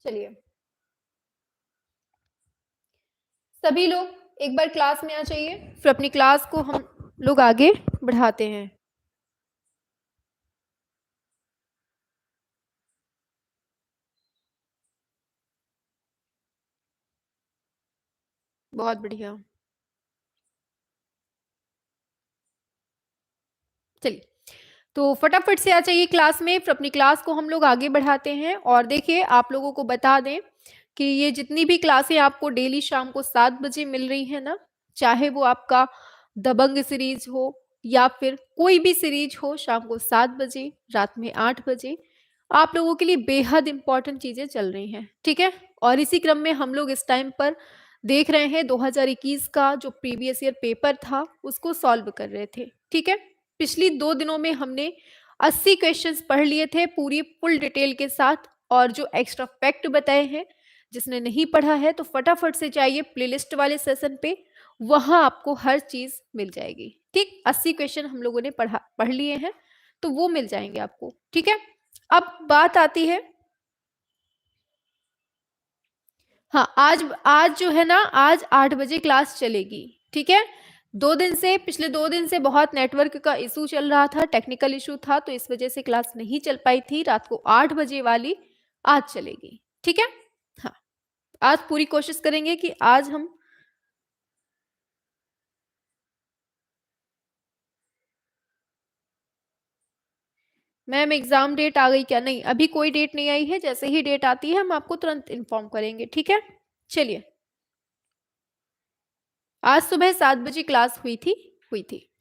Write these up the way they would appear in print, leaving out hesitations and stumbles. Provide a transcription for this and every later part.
चलिए, सभी लोग एक बार क्लास में आ जाइए, फिर अपनी क्लास को हम लोग आगे बढ़ाते हैं। बहुत बढ़िया। चलिए, तो फटाफट से आ जाइए क्लास में, फिर अपनी क्लास को हम लोग आगे बढ़ाते हैं। और देखिए, आप लोगों को बता दें कि ये जितनी भी क्लासें आपको डेली शाम को 7 बजे मिल रही है ना, चाहे वो आपका दबंग सीरीज हो या फिर कोई भी सीरीज हो, शाम को 7 बजे, रात में 8 बजे, आप लोगों के लिए बेहद इंपॉर्टेंट चीजें चल रही हैं। ठीक है। और इसी क्रम में हम लोग इस टाइम पर देख रहे हैं 2021 का जो प्रीवियस ईयर पेपर था उसको सॉल्व कर रहे थे। ठीक है। पिछली 2 दिनों में हमने 80 क्वेश्चंस पढ़ लिए थे पूरी फुल डिटेल के साथ, और जो एक्स्ट्रा फैक्ट बताए हैं, जिसने नहीं पढ़ा है तो फटाफट से जाइए प्लेलिस्ट वाले सेशन पे, वहां आपको हर चीज मिल जाएगी। ठीक, 80 क्वेश्चन हम लोगों ने पढ़ लिए हैं, तो वो मिल जाएंगे आपको। ठीक है। अब बात आती है, हाँ, आज आज जो है ना, आज 8 बजे क्लास चलेगी। ठीक है। 2 दिन से, पिछले 2 दिन से बहुत नेटवर्क का इशू चल रहा था, टेक्निकल इशू था, तो इस वजह से क्लास नहीं चल पाई थी। रात को 8 बजे वाली आज चलेगी। ठीक है। हाँ, आज पूरी कोशिश करेंगे कि आज हम, मैम एग्जाम डेट आ गई क्या? नहीं, अभी कोई डेट नहीं आई है, जैसे ही डेट आती है हम आपको तुरंत इन्फॉर्म करेंगे। ठीक है। चलिए, आज सुबह 7 बजे क्लास हुई थी।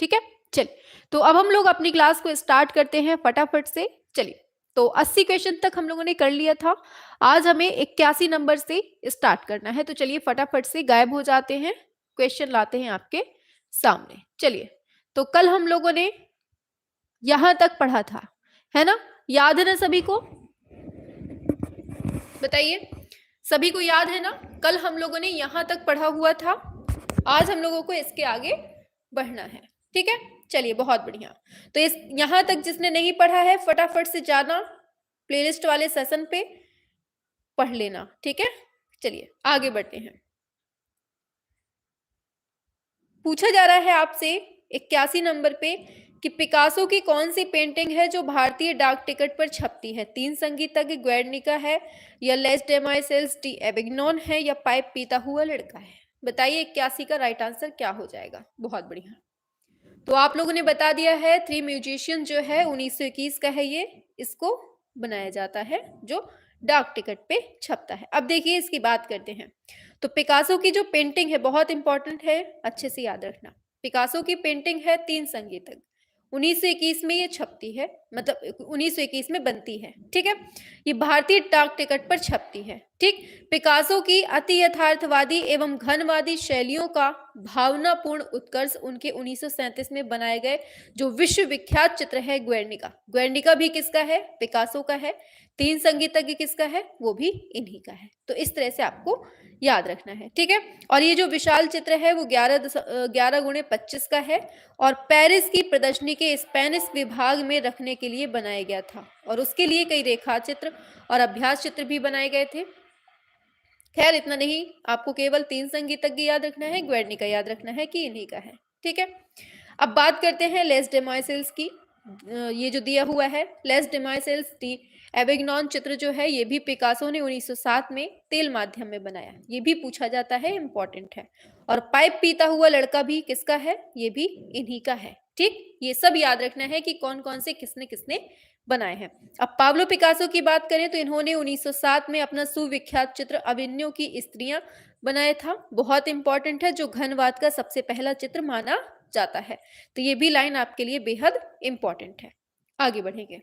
ठीक है। चलिए, तो अब हम लोग अपनी क्लास को स्टार्ट करते हैं फटाफट से। चलिए, तो 80 क्वेश्चन तक हम लोगों ने कर लिया था। आज हमें 81 नंबर से स्टार्ट करना है, तो चलिए फटाफट से गायब हो जाते हैं, क्वेश्चन लाते हैं आपके सामने। चलिए, तो कल हम लोगों ने यहां तक पढ़ा था, है ना? याद है ना सभी को? बताइए, सभी को याद है ना? कल हम लोगों ने यहां तक पढ़ा हुआ था, आज हम लोगों को इसके आगे बढ़ना है। ठीक है। चलिए, बहुत बढ़िया। तो इस यहां तक जिसने नहीं पढ़ा है, फटाफट से जाना प्लेलिस्ट वाले सेशन पे, पढ़ लेना। ठीक है। चलिए, आगे बढ़ते हैं। पूछा जा रहा है आपसे 81 नंबर पे कि पिकासो की कौन सी पेंटिंग है जो भारतीय डाक टिकट पर छपती है? तीन संगीतज्ञ, गुएर्निका है, या लेस डेमाइसेल्स डी एविग्नॉन है, या पाइप पीता हुआ लड़का है? बताइए 81 का राइट आंसर क्या हो जाएगा? बहुत बढ़िया। तो आप लोगों ने बता दिया है, थ्री म्यूजिशियन जो है 1921 का है, ये इसको बनाया जाता है जो डाक टिकट पे छपता है। अब देखिए, इसकी बात करते हैं। तो पिकासो की जो पेंटिंग है बहुत इंपॉर्टेंट है, अच्छे से याद रखना। पिकासो की पेंटिंग है तीन संगीतक, 1921 में ये छपती है, मतलब 1921 में बनती है। ठीक है। ये भारतीय डाक टिकट पर छपती है। ठीक। पिकासो की अति यथार्थवादी एवं घनवादी शैलियों का भावनापूर्ण उत्कर्ष उनके 1937 में बनाए गए जो विश्व विख्यात चित्र है गुएर्निका। गुएर्निका भी किसका है? पिकासो का है। तीन संगीतज्ञ किसका है? वो भी इन्हीं का है। तो इस तरह से आपको याद रखना है। ठीक है। और ये जो विशाल चित्र है वो 11 × 25 का है, और पेरिस की प्रदर्शनी के स्पेनिश विभाग में रखने के लिए बनाया गया था, और उसके लिए कई रेखा चित्र और अभ्यास चित्र भी बनाए गए थे। खैर, इतना नहीं, आपको केवल तीन संगीतज्ञ याद रखना है, गुएर्निका याद रखना है कि इन्हीं का है। ठीक है। अब बात करते हैं लेस डेमाइसेल्स की। ये जो दिया हुआ है, लेस डेमाइसेल्स डी एविग्नॉन चित्र जो है, ये भी पिकासो ने 1907 में तेल माध्यम में बनाया। ये भी पूछा जाता है, इंपॉर्टेंट है। और पाइप पीता हुआ लड़का भी किसका है? ये भी इन्हीं का है। ठीक, ये सब याद रखना है कि कौन कौन से किसने किसने बनाए हैं। अब पाब्लो पिकासो की बात करें तो इन्होंने 1907 में अपना सुविख्यात चित्र अभिन्यों की स्त्रियां बनाया था। बहुत इंपॉर्टेंट है, जो घनवाद का सबसे पहला चित्र माना जाता है। तो ये भी लाइन आपके लिए बेहद इंपॉर्टेंट है। आगे बढ़ेंगे,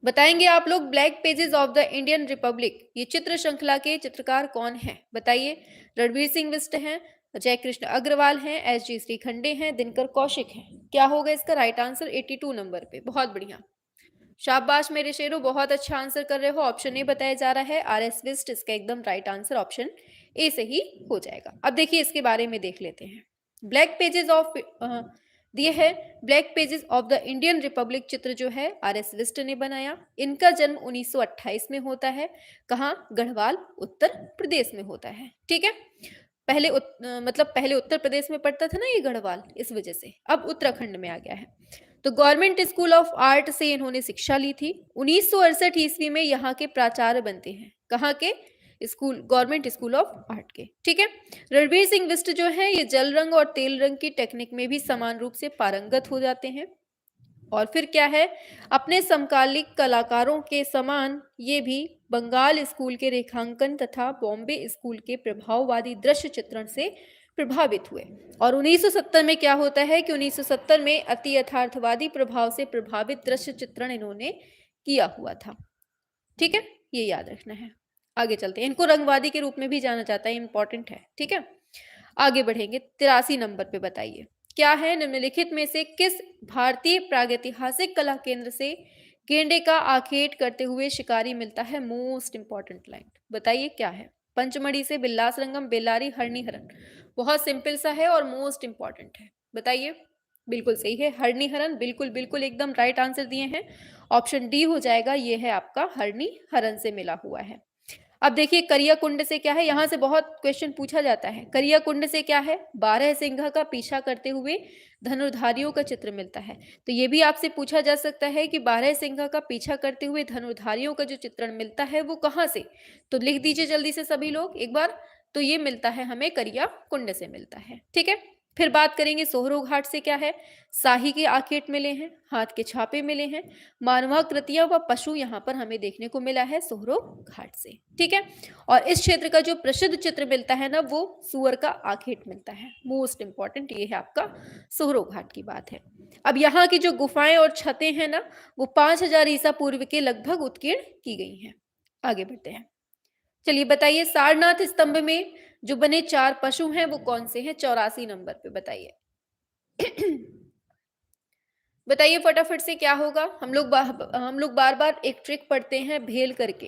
बताएंगे आप लोग black pages of the Indian Republic, ये चित्र श्रृंखला के चित्रकार कौन है? बताइए। रणवीर सिंह बिष्ट हैं, जय कृष्ण अग्रवाल हैं, SG श्रीखंडे हैं, दिनकर कौशिक हैं। क्या होगा इसका राइट आंसर? 82 नंबर पे। बहुत बढ़िया, शाबाश मेरे शेरों, बहुत अच्छा आंसर कर रहे हो। ऑप्शन ए बताया जा रहा है, RS बिष्ट, इसका एकदम राइट आंसर ऑप्शन ए से ही हो जाएगा। अब देखिए, इसके बारे में देख लेते हैं। ब्लैक पेजेस ऑफ दिए है black pages of the Indian Republic चित्र जो है RS विस्ट ने बनाया। इनका जन्म 1928 में होता है। कहाँ? गढ़वाल उत्तर प्रदेश में होता है। ठीक है, मतलब पहले उत्तर प्रदेश में पड़ता था ना ये गढ़वाल, इस वजह से अब उत्तराखंड में आ गया है। तो गवर्नमेंट स्कूल ऑफ आर्ट से इन्होंने शिक्षा ली थी। 1968 ईस्वी में यहाँ के प्राचार्य बनते हैं। कहाँ के? School, government school of art के। ठीक है, रणवीर सिंह बिष्ट जो है ये जल रंग और तेल रंग की टेक्निक में भी समान रूप से पारंगत हो जाते हैं। और फिर क्या है, अपने समकालिक कलाकारों के समान ये भी बंगाल स्कूल के रेखांकन तथा बॉम्बे स्कूल के प्रभाववादी दृश्य चित्रण से प्रभावित हुए। और 1970 में क्या होता है कि 1970 में अति यथार्थवादी प्रभाव से प्रभावित दृश्य चित्रण इन्होंने किया हुआ था। ठीक है, ये याद रखना है। आगे चलते हैं, इनको रंगवादी के रूप में भी जाना जाता है, इंपॉर्टेंट है। ठीक है, आगे बढ़ेंगे। 83 नंबर पे बताइए क्या है, निम्नलिखित में से किस भारतीय प्रागैतिहासिक कला केंद्र से गेंडे का आखेट करते हुए शिकारी मिलता है? मोस्ट इंपॉर्टेंट लाइन बताइए क्या है? पंचमढ़ी से, बिल्लास रंगम, बेलारी, हरणी-हरन। बहुत सिंपल सा है और मोस्ट इंपॉर्टेंट है, बताइए। बिल्कुल सही है, हरणी-हरन। बिल्कुल बिल्कुल एकदम राइट आंसर दिए हैं। ऑप्शन डी हो जाएगा, ये है आपका हरणी-हरन से मिला हुआ है। अब देखिए करिया कुंड से क्या है, यहां से बहुत क्वेश्चन पूछा जाता है। करिया कुंड से क्या है? 12 सिंह का पीछा करते हुए धनुर्धारियों का चित्र मिलता है। तो ये भी आपसे पूछा जा सकता है कि 12 सिंह का पीछा करते हुए धनुर्धारियों का जो चित्रण मिलता है वो कहाँ से? तो लिख दीजिए जल्दी से सभी लोग एक बार। तो ये मिलता है हमें करिया कुंड से मिलता है। ठीक है, फिर बात करेंगे सोहरो घाट से क्या है? शाही के आखेट मिले हैं, हाथ के छापे मिले हैं, मानवाकृतियां व पशु यहाँ पर हमें देखने को मिला है सोहरो घाट से। ठीक है, और इस क्षेत्र का जो प्रसिद्ध चित्र मिलता है ना वो सुअर का आखेट मिलता है। मोस्ट इंपॉर्टेंट ये है आपका सोहरो घाट की बात है। अब यहाँ की जो गुफाएं और छतें हैं ना वो 5000 ईसा पूर्व के लगभग उत्कीर्ण की गई हैं। आगे बढ़ते हैं, चलिए बताइए सारनाथ स्तंभ में जो बने 4 पशु हैं वो कौन से हैं? 84 नंबर पे बताइए। बताइए फटाफट से क्या होगा? हम लोग बार बार एक ट्रिक पढ़ते हैं भेल करके।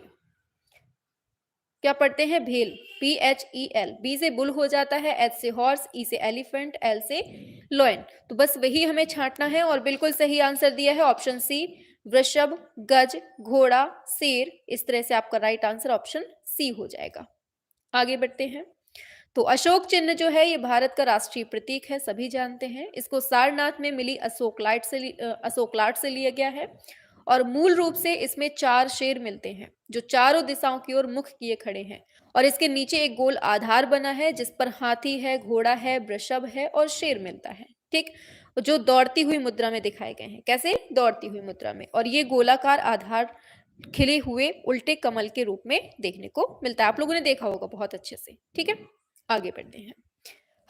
क्या पढ़ते हैं? भेल, PHEL। बी से बुल हो जाता है, एच से हॉर्स, ई से एलिफेंट, एल से लॉयन। तो बस वही हमें छांटना है और बिल्कुल सही आंसर दिया है ऑप्शन सी, वृषभ, गज, घोड़ा, शेर। इस तरह से आपका राइट आंसर ऑप्शन सी हो जाएगा। आगे बढ़ते हैं, तो अशोक चिन्ह जो है ये भारत का राष्ट्रीय प्रतीक है, सभी जानते हैं। इसको सारनाथ में मिली अशोकलाट से लिया गया है। और मूल रूप से इसमें 4 शेर मिलते हैं जो चारों दिशाओं की ओर मुख किए खड़े हैं। और इसके नीचे एक गोल आधार बना है जिस पर हाथी है, घोड़ा है, वृषभ है और शेर मिलता है। ठीक, जो दौड़ती हुई मुद्रा में दिखाए गए हैं। कैसे? दौड़ती हुई मुद्रा में। और ये गोलाकार आधार खिले हुए उल्टे कमल के रूप में देखने को मिलता है। आप लोगों ने देखा होगा बहुत अच्छे से। ठीक है, आगे बढ़ते हैं।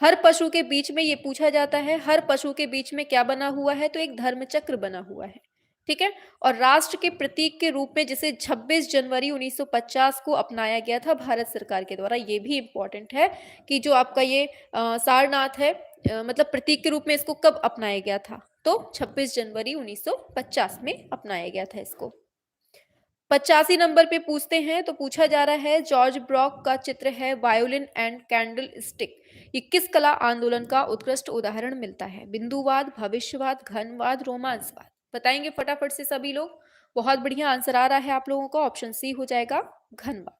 हर पशु के बीच में ये पूछा जाता है, हर पशु के बीच में क्या बना हुआ है? तो एक धर्म चक्र बना हुआ है। ठीक है, और राष्ट्र के प्रतीक के रूप में जिसे 26 जनवरी 1950 को अपनाया गया था भारत सरकार के द्वारा। ये भी इंपॉर्टेंट है कि जो आपका ये सारनाथ है, मतलब प्रतीक के रूप में इसको कब अपनाया गया था? तो 26 जनवरी 1950 में अपनाया गया था इसको। 85 नंबर पे पूछते हैं, तो पूछा जा रहा है जॉर्ज ब्रॉक का चित्र है वायोलिन एंड कैंडल स्टिक। ये किस कला आंदोलन का उत्कृष्ट उदाहरण मिलता है? बिंदुवाद, भविष्यवाद, घनवाद, रोमांसवाद। बताएंगे फटाफट से सभी लोग। बहुत बढ़िया आंसर आ रहा है आप लोगों का, ऑप्शन सी हो जाएगा घनवाद।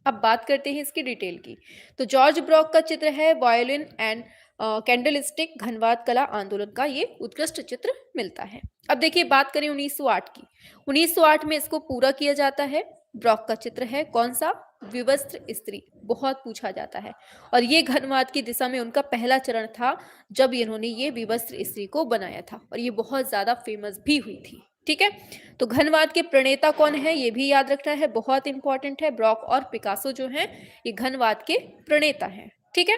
अब बात करते हैं इसकी डिटेल की। तो जॉर्ज ब्रॉक का चित्र है वायोलिन एंड कैंडल स्टिक, घनवाद कला आंदोलन का ये उत्कृष्ट चित्र मिलता है। अब देखिए बात करें 1908 की। 1908 में इसको पूरा किया जाता है। ब्रॉक का चित्र है कौन सा? विवस्त्र स्त्री, बहुत पूछा जाता है। और ये घनवाद की दिशा में उनका पहला चरण था जब इन्होंने ये विवस्त्र स्त्री को बनाया था और ये बहुत ज्यादा फेमस भी हुई थी। ठीक है, तो घनवाद के प्रणेता कौन है ये भी याद रखना है, बहुत इंपॉर्टेंट है। ब्रॉक और पिकासो जो हैं ये घनवाद के प्रणेता हैं। ठीक है,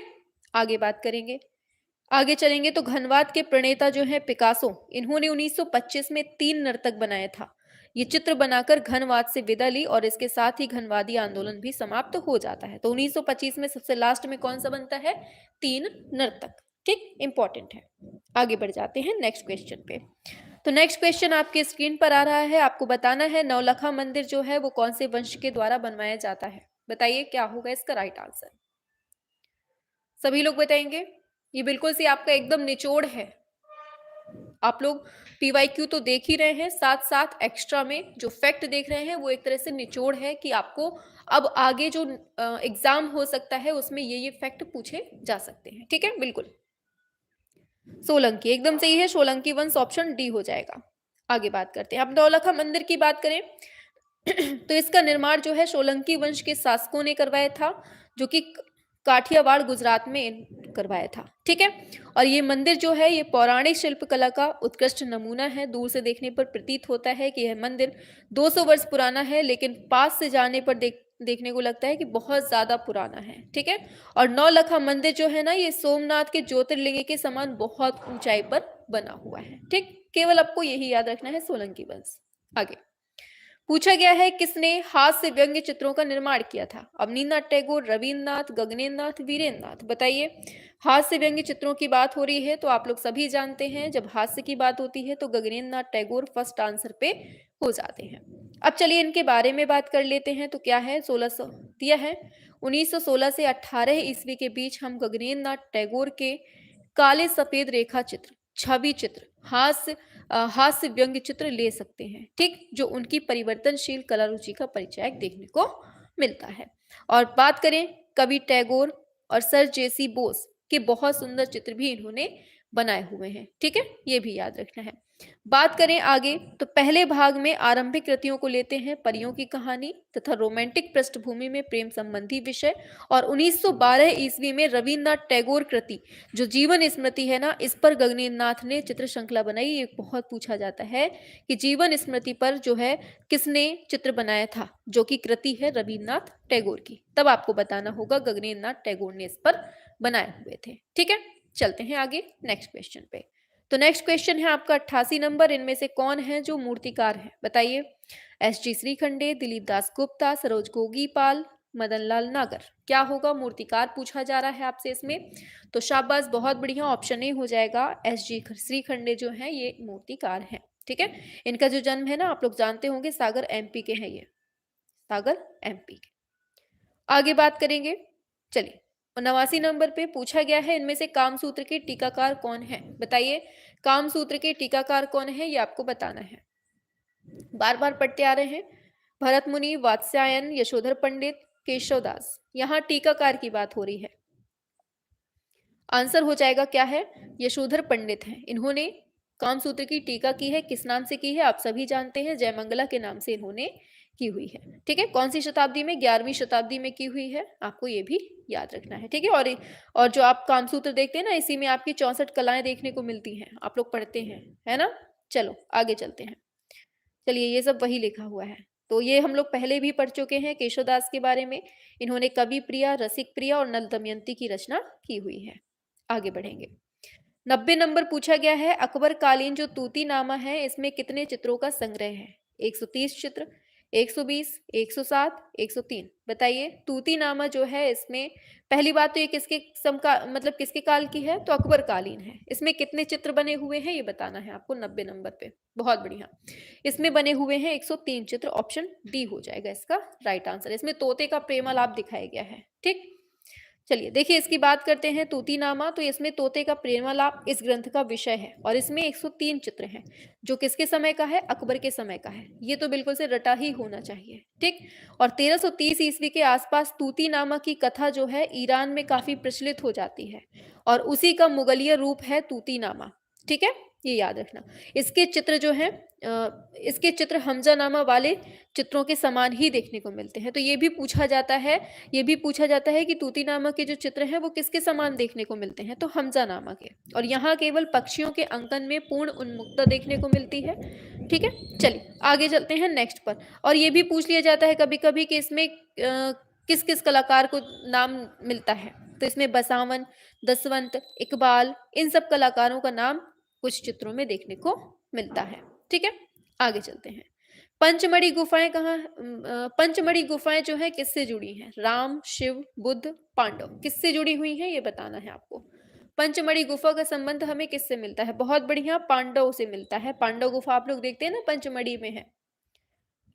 आगे बात करेंगे, आगे चलेंगे। तो घनवाद के प्रणेता जो है पिकासो, इन्होंने 1925 में 3 नर्तक बनाया था। ये चित्र बनाकर घनवाद से विदा ली और इसके साथ ही घनवादी आंदोलन भी समाप्त हो जाता है। तो 1925 में सबसे लास्ट में कौन सा बनता है? 3 नर्तक। ठीक, इंपॉर्टेंट है। आगे बढ़ जाते हैं नेक्स्ट क्वेश्चन पे। तो नेक्स्ट क्वेश्चन आपके स्क्रीन पर आ रहा है, आपको बताना है नौलखा मंदिर जो है वो कौन से वंश के द्वारा बनवाया जाता है? बताइए क्या होगा इसका राइट आंसर? सभी लोग बताएंगे। ये बिल्कुल सी आपका एकदम निचोड़ है। आप लोग पीवाईक्यू तो देख ही रहे हैं, साथ साथ एक्स्ट्रा में जो फैक्ट देख रहे हैं वो एक तरह से निचोड़ है कि आपको अब आगे जो एग्जाम हो सकता है उसमें ये फैक्ट पूछे जा सकते हैं। ठीक है, बिल्कुल। सोलंकी एकदम सही है, सोलंकी वंश ऑप्शन डी हो जाएगा। आगे बात करते हैं। अब नौलखा मंदिर की बात करें तो इसका निर्माण जो है सोलंकी वंश के शासकों ने करवाया था, जो कि काठियावाड़ गुजरात में करवाया था। ठीक है, और ये मंदिर जो है ये पौराणिक शिल्पकला का उत्कृष्ट नमूना है। दूर से देखने पर प्रतीत होता है कि यह मंदिर 200 वर्ष पुराना है, लेकिन पास से जाने पर देखने को लगता है कि बहुत ज्यादा पुराना है। ठीक है, और नौलखा मंदिर जो है ना ये सोमनाथ के ज्योतिर्लिंग के समान बहुत ऊंचाई पर बना हुआ है। ठीक, केवल आपको यही याद रखना है, सोलंकी वंश। आगे पूछा गया है किसने हास्य व्यंग्य चित्रों का निर्माण किया था? अवनींद्रनाथ टैगोर, रविन्द्रनाथ, गगनेन्द्रनाथ, वीरेन्द्रनाथ। बताइए, हास्य व्यंग्य चित्रों की बात हो रही है तो आप लोग सभी जानते हैं जब हास्य की बात होती है तो गगनेन्द्रनाथ टैगोर फर्स्ट आंसर पे हो जाते हैं। अब चलिए इनके बारे में बात कर लेते हैं। तो क्या है, 1600 दिया है 1916 से 18 ईस्वी के बीच हम गगनेन्द्रनाथ टैगोर के काले सफेद रेखा चित्र, छवि चित्र, हास्य व्यंग्य चित्र ले सकते हैं। ठीक, जो उनकी परिवर्तनशील कला रुचि का परिचायक देखने को मिलता है। और बात करें कवि टैगोर और सर जेसी बोस के बहुत सुंदर चित्र भी इन्होंने बनाए हुए हैं। ठीक है, ये भी याद रखना है। बात करें आगे तो पहले भाग में आरंभिक कृतियों को लेते हैं परियों की कहानी तथा रोमांटिक पृष्ठभूमि में प्रेम संबंधी विषय, और 1912 ईस्वी में रविन्द्रनाथ टैगोर कृति जो जीवन स्मृति है ना, इस पर गगनेन्द्रनाथ ने चित्र श्रृंखला बनाई। ये बहुत पूछा जाता है कि जीवन स्मृति पर जो है किसने चित्र बनाया था, जो कि कृति है रविन्द्रनाथ टैगोर की, तब आपको बताना होगा गगनेन्द्रनाथ टैगोर ने इस पर बनाए हुए थे। ठीक है, चलते हैं आगे नेक्स्ट क्वेश्चन पे। तो नेक्स्ट क्वेश्चन है आपका 88 नंबर। इनमें से कौन है जो मूर्तिकार है? बताइए। एस.जी. श्रीखंडे, दिलीप दास गुप्ता, सरोज गोगीपाल, मदन लाल नागर। क्या होगा? मूर्तिकार पूछा जा रहा है आपसे इसमें। तो शाबाश, बहुत बढ़िया, ऑप्शन ए हो जाएगा। एस.जी. श्रीखंडे जो है ये मूर्तिकार हैं। ठीक है, इनका जो जन्म है ना आप लोग जानते होंगे, सागर एमपी के हैं, ये सागर एमपी के। आगे बात करेंगे। चलिए 89 नंबर पे पूछा गया है इनमें से कामसूत्र के टीकाकार कौन है? बताइए, कामसूत्र के टीकाकार कौन है ये आपको बताना है। बार बार पढ़ते आ रहे हैं। भरत मुनि, वात्स्यायन, यशोधर पंडित, केशवदास। यहाँ टीकाकार की बात हो रही है। आंसर हो जाएगा क्या है? यशोधर पंडित हैं। इन्होंने कामसूत्र की टीका की है। किस नाम से की है आप सभी जानते हैं, जयमंगला के नाम से इन्होंने की हुई है। ठीक है, कौन सी शताब्दी में? 11वीं शताब्दी में की हुई है, आपको ये भी याद रखना है। ठीक है, और जो आप कामसूत्र देखते हैं ना, इसी में आपकी 64 कलाएं देखने को मिलती हैं, आप लोग पढ़ते हैं, है ना। चलो आगे चलते हैं। चलिए, ये सब वही लिखा हुआ है, तो ये हम लोग पहले भी पढ़ चुके हैं केशवदास के बारे में। इन्होंने कवि प्रिया, रसिक प्रिया और नल दमयंती की रचना की हुई है। आगे बढ़ेंगे। 90 नंबर पूछा गया है अकबर कालीन जो तूतीनामा है इसमें कितने चित्रों का संग्रह है? 130 चित्र, 120, 107, 103। बताइए, तूतीनामा जो है इसमें पहली बात तो ये किसके समका मतलब किसके काल की है? तो अकबर कालीन है। इसमें कितने चित्र बने हुए हैं ये बताना है आपको 90 नंबर पे। बहुत बढ़िया, इसमें बने हुए हैं 103 चित्र। ऑप्शन डी हो जाएगा इसका राइट आंसर। इसमें तोते का प्रेमालाप दिखाया गया है। ठीक, चलिए देखिए इसकी बात करते हैं। तूतीनामा, तो इसमें तोते का प्रेमालाप इस ग्रंथ का विषय है, और इसमें 103 चित्र हैं जो किसके समय का है? अकबर के समय का है। ये तो बिल्कुल से रटा ही होना चाहिए। ठीक, और 1330 ईस्वी के आसपास तूतीनामा की कथा जो है ईरान में काफी प्रचलित हो जाती है, और उसी का मुगलिया रूप है तूतीनामा। ठीक है, ये याद रखना। इसके चित्र जो है इसके चित्र हमजानामा वाले चित्रों के समान ही देखने को मिलते हैं। तो ये भी पूछा जाता है कि तूतीनामा के जो चित्र हैं वो किसके समान देखने को मिलते हैं? तो हमजानामा के। और यहाँ केवल पक्षियों के अंकन में पूर्ण उन्मुक्तता देखने को मिलती है। ठीक है, चलिए आगे चलते हैं नेक्स्ट पर। और ये भी पूछ लिया जाता है कभी कभी कि इसमें किस किस कलाकार को नाम मिलता है? तो इसमें बसावन, दसवंत, इकबाल, इन सब कलाकारों का नाम कुछ चित्रों में देखने को मिलता है। ठीक है, आगे चलते हैं। पंचमढ़ी गुफाएं कहाँ? पंचमढ़ी गुफाएं जो है किससे जुड़ी हैं? राम, शिव, बुद्ध, पांडव, किससे जुड़ी हुई हैं ये बताना है आपको। पंचमढ़ी गुफा का संबंध हमें किससे मिलता है? बहुत बढ़िया, पांडव से मिलता है। पांडव गुफा आप लोग देखते हैं ना, पंचमढ़ी में है।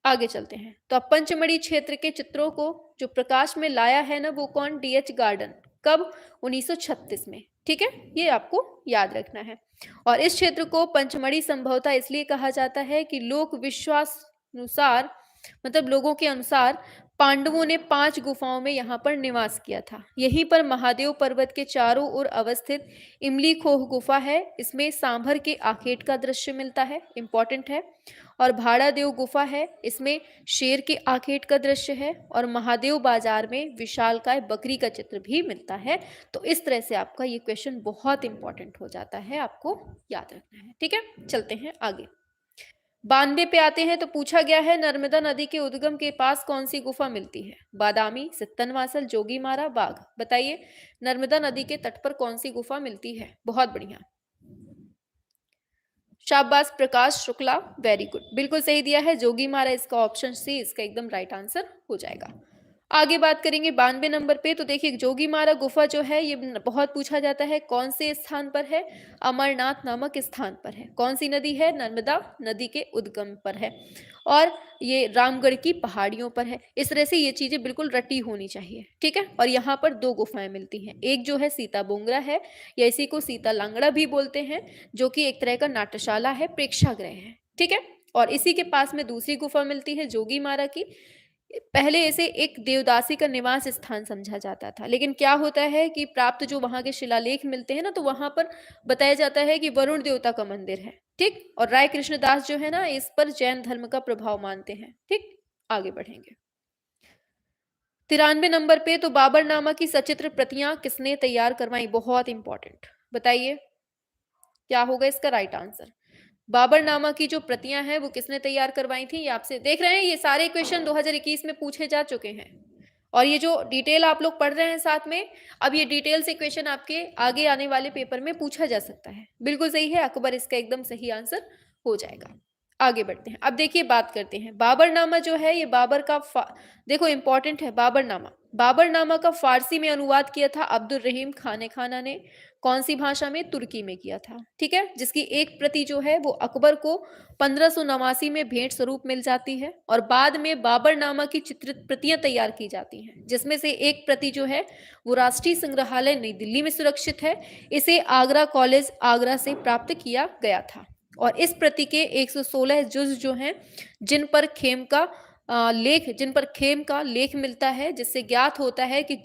आगे चलते हैं। तो अब पंचमढ़ी क्षेत्र के चित्रों को जो प्रकाश में लाया है ना वो कौन? DH garden. कब? 1936 में। ठीक है, ये आपको याद रखना है। और इस क्षेत्र को पंचमढ़ी संभवतः इसलिए कहा जाता है कि लोक विश्वास अनुसार, मतलब लोगों के अनुसार, पांडवों ने 5 गुफाओं में यहाँ पर निवास किया था। यहीं पर महादेव पर्वत के चारों ओर अवस्थित इमली खोह गुफा है, इसमें सांभर के आखेट का दृश्य मिलता है, इंपॉर्टेंट है। और भाड़ादेव गुफा है, इसमें शेर के आखेट का दृश्य है। और महादेव बाजार में विशालकाय बकरी का चित्र भी मिलता है। तो इस तरह से आपका ये क्वेश्चन बहुत इंपॉर्टेंट हो जाता है, आपको याद रखना है। ठीक है, चलते हैं आगे। 92 पे आते हैं तो पूछा गया है नर्मदा नदी के उद्गम के पास कौन सी गुफा मिलती है? बादामी, सित्तनवासल, जोगीमारा, बाघ। बताइए नर्मदा नदी के तट पर कौन सी गुफा मिलती है? बहुत बढ़िया, शाबाश प्रकाश शुक्ला, वेरी गुड, बिल्कुल सही दिया है, जोगीमारा इसका ऑप्शन सी इसका एकदम राइट आंसर हो जाएगा। आगे बात करेंगे 92 नंबर पे। तो देखिए जोगीमारा गुफा जो है ये बहुत पूछा जाता है, कौन से स्थान पर है? अमरनाथ नामक स्थान पर है। कौन सी नदी है? नर्मदा नदी के उद्गम पर है और ये रामगढ़ की पहाड़ियों पर है। इस तरह से ये चीजें बिल्कुल रटी होनी चाहिए, ठीक है। और यहाँ पर 2 गुफाएं मिलती हैं, एक जो है सीता बोंगरा है या इसी को सीता लांगड़ा भी बोलते हैं, जो कि एक तरह का नाट्यशाला है, प्रेक्षागृह है, ठीक है। और इसी के पास में दूसरी गुफा मिलती है जोगीमारा की। पहले इसे एक देवदासी का निवास स्थान समझा जाता था, लेकिन क्या होता है कि प्राप्त जो वहां के शिलालेख मिलते हैं ना, तो वहां पर बताया जाता है कि वरुण देवता का मंदिर है, ठीक। और राय कृष्णदास जो है ना, इस पर जैन धर्म का प्रभाव मानते हैं, ठीक। आगे बढ़ेंगे 93 नंबर पे। तो बाबरनामा की सचित्र प्रतियां किसने तैयार करवाई? बहुत इंपॉर्टेंट, बताइए क्या होगा इसका राइट आंसर। बाबरनामा की जो प्रतियां हैं वो किसने तैयार करवाई थी? ये आपसे देख रहे हैं, ये सारे क्वेश्चन 2021 में पूछे जा चुके हैं और ये जो डिटेल आप लोग पढ़ रहे हैं साथ में, अब ये डिटेल से क्वेश्चन आपके आगे आने वाले पेपर में पूछा जा सकता है। बिल्कुल सही है, अकबर इसका एकदम सही आंसर हो जाएगा। आगे बढ़ते हैं। अब देखिए बात करते हैं बाबरनामा जो है ये बाबर का देखो इंपॉर्टेंट है बाबरनामा। बाबरनामा का फारसी में अनुवाद किया था अब्दुल रहीम खाने खाना ने। कौन सी भाषा में? तुर्की में किया था, ठीक है। जिसकी एक प्रति जो है वो अकबर को 1589 में भेंट स्वरूप मिल जाती है और बाद में बाबरनामा की चित्रित प्रतियां तैयार की जाती हैं, जिसमें से एक प्रति जो है वो राष्ट्रीय संग्रहालय नई दिल्ली में सुरक्षित है। इसे आगरा कॉलेज आगरा से प्राप्त किया गया था और इस प्रति के 116 जुज जो हैं जिन पर खेम का लेख मिलता है, जिससे ज्ञात होता है कि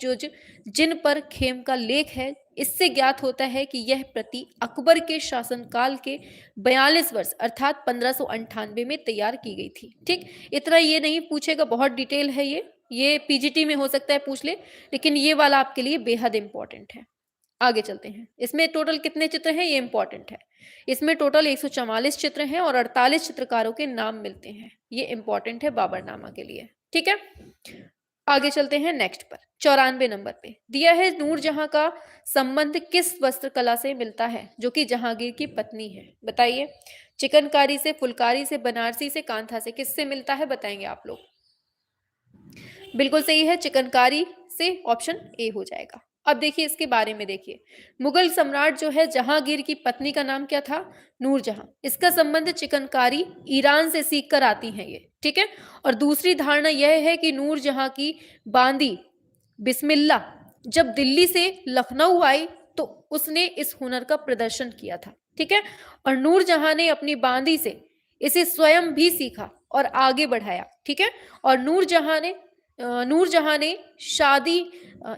जिन पर खेम का लेख है, इससे ज्ञात होता है कि यह प्रति अकबर के शासनकाल के 42 वर्ष अर्थात 1598 में तैयार की गई थी, ठीक। इतना ये नहीं पूछेगा, बहुत डिटेल है ये पीजीटी में हो सकता है पूछ ले, लेकिन ये वाला आपके लिए बेहद इंपॉर्टेंट है। आगे चलते हैं। इसमें टोटल कितने चित्र हैं ये इंपॉर्टेंट है। इसमें टोटल 144 चित्र हैं और 48 चित्रकारों के नाम मिलते हैं। ये इंपॉर्टेंट है बाबरनामा के लिए, ठीक है। आगे चलते हैं नेक्स्ट पर। 94 नंबर पे दिया है नूरजहां का संबंध किस वस्त्रकला से मिलता है जो कि जहांगीर की पत्नी है? बताइए। चिकनकारी से, फुलकारी से, बनारसी से, कांथा से, किससे मिलता है बताएंगे आप लोग। बिल्कुल सही है, चिकनकारी से, ऑप्शन ए हो जाएगा। अब देखिए इसके बारे में देखिए, मुगल सम्राट जो है जहांगीर की पत्नी का नाम क्या था? नूरजहां। इसका संबंध चिकनकारी ईरान से सीख कर आती है ये, ठीक है। और दूसरी धारणा यह है कि नूरजहां की बांदी बिस्मिल्ला जब दिल्ली से लखनऊ आई तो उसने इस हुनर का प्रदर्शन किया था, ठीक है। और नूरजहां ने अपनी बांदी से इसे स्वयं भी सीखा और आगे बढ़ाया, ठीक है। और नूरजहां ने शादी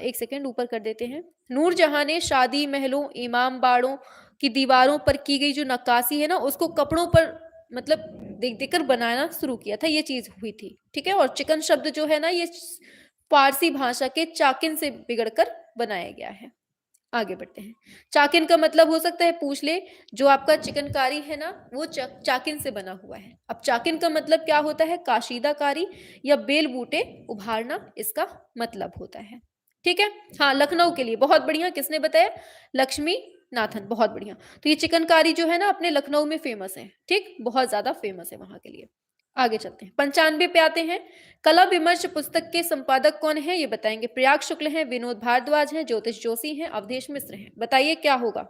एक सेकेंड ऊपर कर देते हैं। नूरजहां ने शादी महलों, इमाम बाड़ों की दीवारों पर की गई जो नक्काशी है ना, उसको कपड़ों पर मतलब देख देख कर बनाना शुरू किया था, ये चीज हुई थी, ठीक है। और चिकन शब्द जो है ना, ये फारसी भाषा के चाकिन से बिगड़कर बनाया गया है। आगे बढ़ते हैं। चाकिन का मतलब हो सकता है पूछ ले, जो आपका चिकनकारी है ना वो चाकिन से बना हुआ है। अब चाकिन का मतलब क्या होता है? काशीदाकारी या बेल बूटे उभारना इसका मतलब होता है, ठीक है। हाँ, लखनऊ के लिए बहुत बढ़िया, किसने बताया? लक्ष्मी नाथन, बहुत बढ़िया। तो ये चिकनकारी जो है ना अपने लखनऊ में फेमस है, ठीक, बहुत ज्यादा फेमस है वहां के लिए। आगे चलते हैं। 95 पे आते हैं। कला विमर्श पुस्तक के संपादक कौन है ये बताएंगे। प्रयाग शुक्ल हैं, विनोद भारद्वाज हैं, ज्योतिष जोशी हैं, अवधेश मिश्र हैं। बताइए क्या होगा।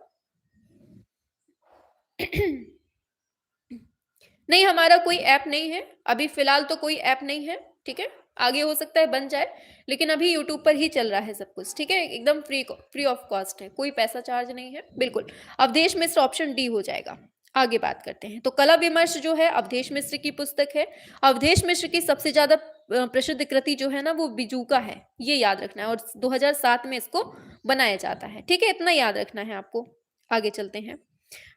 नहीं, हमारा कोई ऐप नहीं है अभी फिलहाल, तो कोई ऐप नहीं है, ठीक है। आगे हो सकता है बन जाए, लेकिन अभी यूट्यूब पर ही चल रहा है सब कुछ, ठीक है, एकदम फ्री ऑफ कॉस्ट है, कोई पैसा चार्ज नहीं है, बिल्कुल। अवधेश मिश्र ऑप्शन डी हो जाएगा। आगे बात करते हैं, तो कला विमर्श जो है अवधेश मिश्र की पुस्तक है। अवधेश मिश्र की सबसे ज्यादा प्रसिद्ध कृति जो है ना वो बिजूका है, ये याद रखना है, और 2007 में इसको बनाया जाता है, ठीक है, इतना याद रखना है आपको। आगे चलते हैं,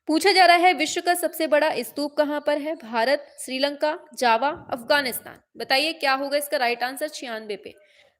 पूछा जा रहा है विश्व का सबसे बड़ा स्तूप कहां पर है? भारत, श्रीलंका, जावा, अफगानिस्तान। बताइए क्या होगा इसका राइट आंसर 96 पे।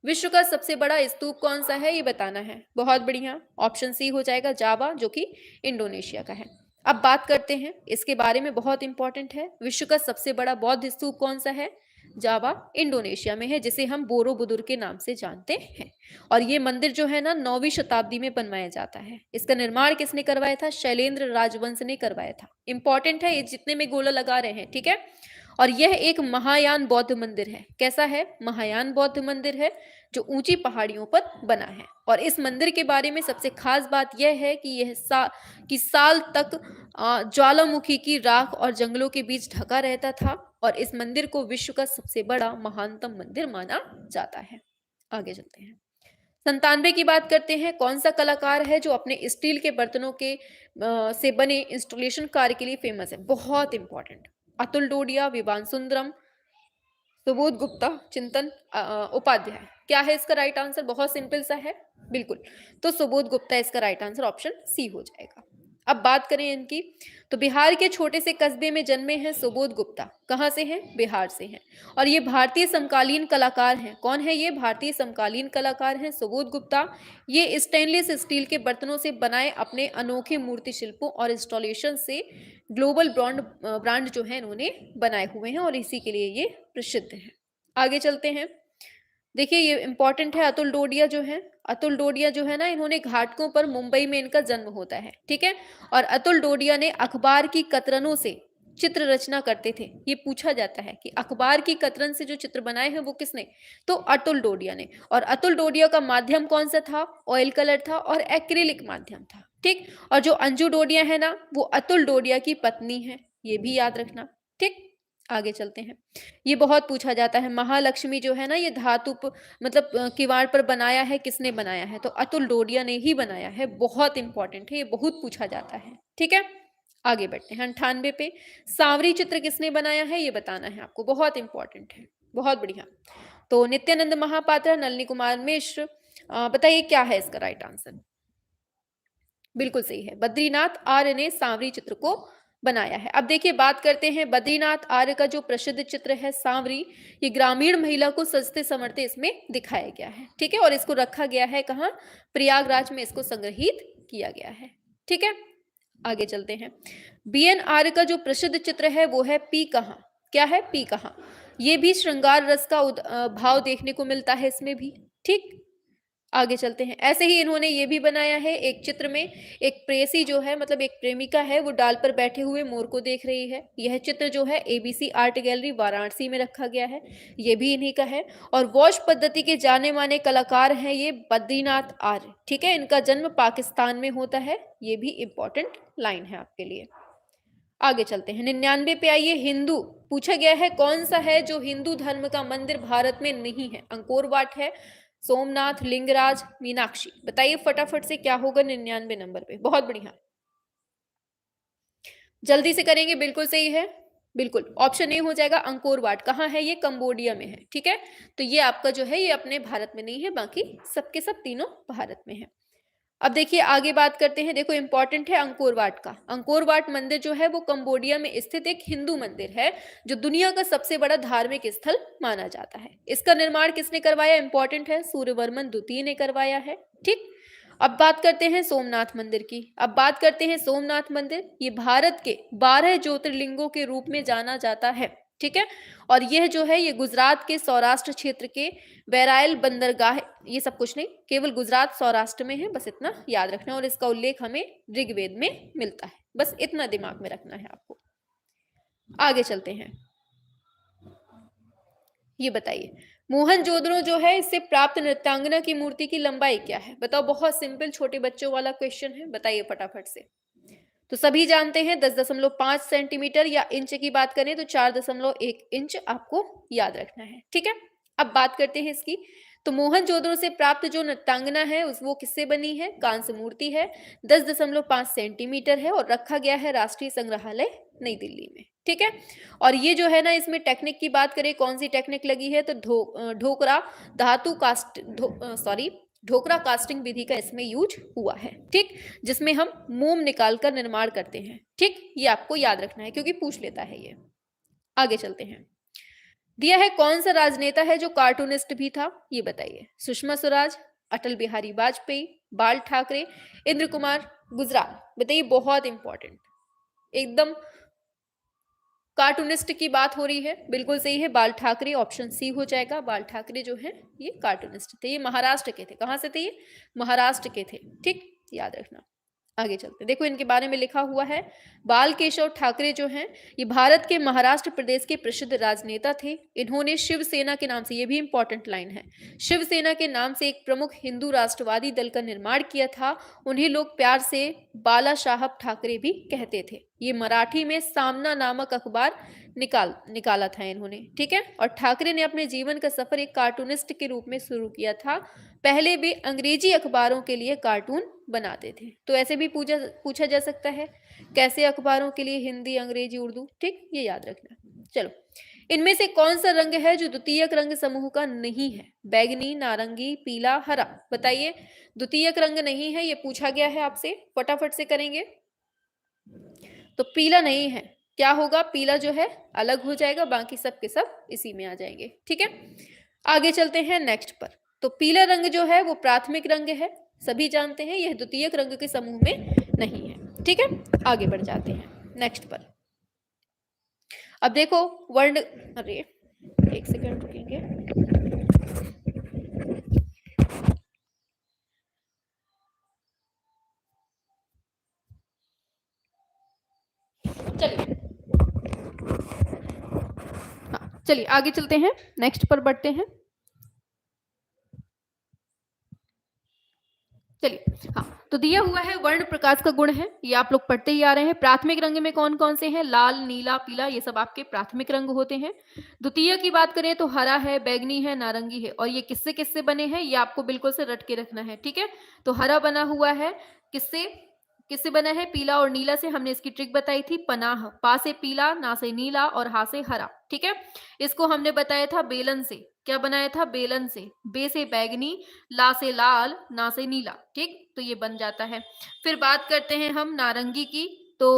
विश्व का सबसे बड़ा स्तूप कौन सा है ये बताना है। बहुत बढ़िया, ऑप्शन सी हो जाएगा जावा, जो कि इंडोनेशिया का है। अब बात करते हैं इसके बारे में, बहुत इंपॉर्टेंट है। विश्व का सबसे बड़ा बौद्ध स्तूप कौन सा है? जावा इंडोनेशिया में है, जिसे हम बोरोबुदुर के नाम से जानते हैं। और ये मंदिर जो है ना 9वीं शताब्दी में बनवाया जाता है। इसका निर्माण किसने करवाया था? शैलेंद्र राजवंश ने करवाया था। इंपॉर्टेंट है, ये जितने में गोला लगा रहे हैं, ठीक है। और यह एक महायान बौद्ध मंदिर है। कैसा है? महायान बौद्ध मंदिर है, जो ऊंची पहाड़ियों पर बना है। और इस मंदिर के बारे में सबसे खास बात यह है कि यह साल तक ज्वालामुखी की राख और जंगलों के बीच ढका रहता था, और इस मंदिर को विश्व का सबसे बड़ा महानतम मंदिर माना जाता है। आगे चलते हैं, 97 की बात करते हैं। कौन सा कलाकार है जो अपने स्टील के बर्तनों के से बने इंस्टॉलेशन कार्य के लिए फेमस है? बहुत इंपॉर्टेंट। अतुल डोडिया, विवान सुंदरम, सुबोध गुप्ता, चिंतन उपाध्याय। क्या है इसका राइट आंसर? बहुत सिंपल सा है, बिल्कुल। तो सुबोध गुप्ता इसका राइट आंसर, ऑप्शन सी हो जाएगा। अब बात करें इनकी, तो बिहार के छोटे से कस्बे में जन्मे हैं सुबोध गुप्ता। कहाँ से हैं? बिहार से हैं। और ये भारतीय समकालीन कलाकार हैं। कौन है ये? भारतीय समकालीन कलाकार हैं सुबोध गुप्ता। ये स्टेनलेस स्टील के बर्तनों से बनाए अपने अनोखे मूर्ति शिल्पों और इंस्टॉलेशन से ग्लोबल ब्रांड जो है इन्होंने बनाए हुए हैं, और इसी के लिए ये प्रसिद्ध है। आगे चलते हैं, देखिए ये इंपॉर्टेंट है। अतुल डोडिया जो है, अतुल डोडिया जो है ना, इन्होंने घाटकों पर मुंबई में इनका जन्म होता है, ठीक है। और अतुल डोडिया ने अखबार की कतरनों से चित्र रचना करते थे। ये पूछा जाता है कि अखबार की कतरन से जो चित्र बनाए हैं वो किसने? तो अतुल डोडिया ने। और अतुल डोडिया का माध्यम कौन सा था? ऑयल कलर था और एक्रिलिक माध्यम था, ठीक। और जो अंजू डोडिया है ना, वो अतुल डोडिया की पत्नी है, ये भी याद रखना, ठीक। आगे चलते हैं, ये बहुत पूछा जाता है। महालक्ष्मी जो है ना, ये धातु मतलब किवाड़ पर बनाया है, किसने बनाया है? तो अतुल डोडिया ने ही बनाया है। बहुत इंपॉर्टेंट है, ये बहुत पूछा जाता है, ठीक है। आगे बढ़ते हैं, 98 पे, सांवरी चित्र किसने बनाया है ये बताना है आपको, बहुत इंपॉर्टेंट है। बहुत बढ़िया, तो नित्यानंद महापात्र, नलिनी कुमार मिश्र। बताइए क्या है इसका राइट आंसर? बिल्कुल सही है, बद्रीनाथ आर्य ने सांवरी चित्र को बनाया है। अब देखिए बात करते हैं बद्रीनाथ आर्य का जो प्रसिद्ध चित्र है सांवरी, ये ग्रामीण महिला को सजते संवरते इसमें दिखाया गया है, ठीक है। और इसको रखा गया है कहाँ? प्रयागराज में इसको संग्रहित किया गया है, ठीक है। आगे चलते हैं, बीएन आर्य का जो प्रसिद्ध चित्र है वो है पी कहाँ। क्या है? पी कहाँ। ये भी श्रृंगार रस का भाव देखने को मिलता है इसमें भी, ठीक। आगे चलते हैं, ऐसे ही इन्होंने ये भी बनाया है एक चित्र में, एक प्रेयसी जो है, मतलब एक प्रेमिका है, वो डाल पर बैठे हुए मोर को देख रही है। यह चित्र जो है एबीसी आर्ट गैलरी वाराणसी में रखा गया है, ये भी इन्हीं का है। और वॉश पद्धति के जाने माने कलाकार हैं ये बद्रीनाथ आर्य, ठीक है। इनका जन्म पाकिस्तान में होता है, ये भी इंपॉर्टेंट लाइन है आपके लिए। आगे चलते हैं, 99 पे आइए, हिंदू पूछा गया है कौन सा है जो हिंदू धर्म का मंदिर भारत में नहीं है? अंकोर वाट है, सोमनाथ, लिंगराज, मीनाक्षी। बताइए फटाफट से क्या होगा 99 नंबर पे। बहुत बढ़िया, जल्दी से करेंगे, बिल्कुल सही है, बिल्कुल ऑप्शन ए हो जाएगा अंकोर वाट। कहाँ है ये? कंबोडिया में है, ठीक है। तो ये आपका जो है ये अपने भारत में नहीं है, बाकी सबके सब तीनों भारत में है। अब देखिए आगे बात करते हैं, देखो इंपॉर्टेंट है अंकोर वाट का। अंकोर वाट मंदिर जो है वो कंबोडिया में स्थित एक हिंदू मंदिर है, जो दुनिया का सबसे बड़ा धार्मिक स्थल माना जाता है। इसका निर्माण किसने करवाया? इंपॉर्टेंट है, सूर्यवर्मन द्वितीय ने करवाया है, ठीक। अब बात करते हैं सोमनाथ मंदिर की। अब बात करते हैं सोमनाथ मंदिर, ये भारत के 12 ज्योतिर्लिंगों के रूप में जाना जाता है, ठीक है। और यह जो है ये गुजरात के सौराष्ट्र क्षेत्र के वेरायल बंदरगाह, ये सब कुछ नहीं, केवल गुजरात सौराष्ट्र में है, बस इतना याद रखना। और इसका उल्लेख हमें ऋग्वेद में मिलता है, बस इतना दिमाग में रखना है आपको। आगे चलते हैं, ये बताइए मोहनजोदड़ो जो है इससे प्राप्त नृत्यांगना की मूर्ति की लंबाई क्या है? बताओ, बहुत सिंपल छोटे बच्चों वाला क्वेश्चन है, बताइए फटाफट से। तो सभी जानते हैं 10.5 सेंटीमीटर, या इंच की बात करें तो 4.1 इंच आपको याद रखना है, ठीक है। अब बात करते हैं इसकी। तो मोहनजोदड़ो से प्राप्त जो नृत्यांगना है वो किससे बनी है? कांस्य मूर्ति है, 10.5 सेंटीमीटर है और रखा गया है राष्ट्रीय संग्रहालय नई दिल्ली में। ठीक है, और ये जो है ना, इसमें टेक्निक की बात करें, कौन सी टेक्निक लगी है? तो ढोकरा धातु कास्ट ढोकरा कास्टिंग विधि का इसमें यूज हुआ है। ठीक, जिसमें हम मोम निकालकर निर्माण करते हैं। ठीक, ये आपको याद रखना है क्योंकि पूछ लेता है ये। आगे चलते हैं। दिया है कौन सा राजनेता है जो कार्टूनिस्ट भी था? ये बताइए। सुषमा स्वराज, अटल बिहारी वाजपेयी, बाल ठाकरे, इंद्र कुमार गुजराल। बताइए, बहुत इंपॉर्टेंट, एकदम कार्टूनिस्ट की बात हो रही है। बिल्कुल सही है, बाल ठाकरे, ऑप्शन सी हो जाएगा। बाल ठाकरे जो है ये कार्टूनिस्ट थे, ये महाराष्ट्र के थे। कहां से थे ये? महाराष्ट्र के थे। ठीक, याद रखना। आगे चलते, देखो इनके बारे में लिखा हुआ है। बाल केशव ठाकरे जो हैं, ये भारत के महाराष्ट्र प्रदेश के प्रसिद्ध राजनेता थे। इन्होंने शिवसेना के नाम से, ये भी इंपॉर्टेंट लाइन है, शिवसेना के नाम से एक प्रमुख हिंदू राष्ट्रवादी दल का निर्माण किया था। उन्हें लोग प्यार से बाला साहब ठाकरे भी कहते थे। ये मराठी में सामना नामक अखबार निकाला था इन्होंने। ठीक है, और ठाकरे ने अपने जीवन का सफर एक कार्टूनिस्ट के रूप में शुरू किया था। पहले वे अंग्रेजी अखबारों के लिए कार्टून बनाते थे। तो ऐसे भी पूछा जा सकता है, कैसे अखबारों के लिए? हिंदी, अंग्रेजी, उर्दू। ठीक, ये याद रखना। चलो, इनमें से कौन सा रंग है जो द्वितीयक रंग समूह का नहीं है? बैगनी, नारंगी, पीला, हरा। बताइए, द्वितीयक रंग नहीं है, ये पूछा गया है आपसे, फटाफट से करेंगे। तो पीला नहीं है, क्या होगा? पीला जो है अलग हो जाएगा, बाकी सब के सब इसी में आ जाएंगे। ठीक है, आगे चलते हैं नेक्स्ट पर। तो पीला रंग जो है वो प्राथमिक रंग है, सभी जानते हैं, यह द्वितीयक रंग के समूह में नहीं है। ठीक है, आगे बढ़ जाते हैं नेक्स्ट पर। अब देखो वर्ण, अरे एक सेकंड रुकेंगे। चलिए, हाँ चलिए आगे चलते हैं, नेक्स्ट पर बढ़ते हैं। चलिए, हाँ, तो दिया हुआ है वर्ण प्रकाश का गुण है, ये आप लोग पढ़ते ही आ रहे हैं। प्राथमिक रंग में कौन कौन से हैं? लाल, नीला, पीला, ये सब आपके प्राथमिक रंग होते हैं। द्वितीय की बात करें तो हरा है, बैगनी है, नारंगी है। और ये किससे किससे बने हैं, ये आपको बिल्कुल से रट के रखना है। ठीक है, तो हरा बना हुआ है किससे किससे बना है? पीला और नीला से। हमने इसकी ट्रिक बताई थी, पनाह, पा से पीला, ना से नीला और हा से हरा। ठीक है, इसको हमने बताया था बेलन से। क्या बनाया था? बेलन से। बे से बैगनी, ला से लाल, ना से नीला। ठीक, तो ये बन जाता है। फिर बात करते हैं हम नारंगी की। तो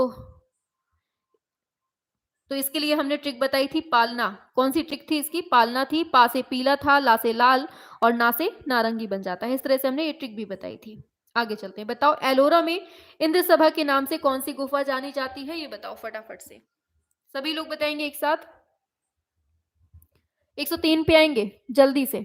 इसके लिए हमने ट्रिक बताई थी, पालना। कौन सी ट्रिक थी इसकी? पालना थी। पा से पीला था, ला से लाल और ना से नारंगी बन जाता है। इस तरह से हमने ये ट्रिक भी बताई थी। आगे चलते हैं। बताओ, एलोरा में इंद्र सभा के नाम से कौन सी गुफा जानी जाती है? ये बताओ फटाफट से, सभी लोग बताएंगे एक साथ। 103 पे आएंगे जल्दी से,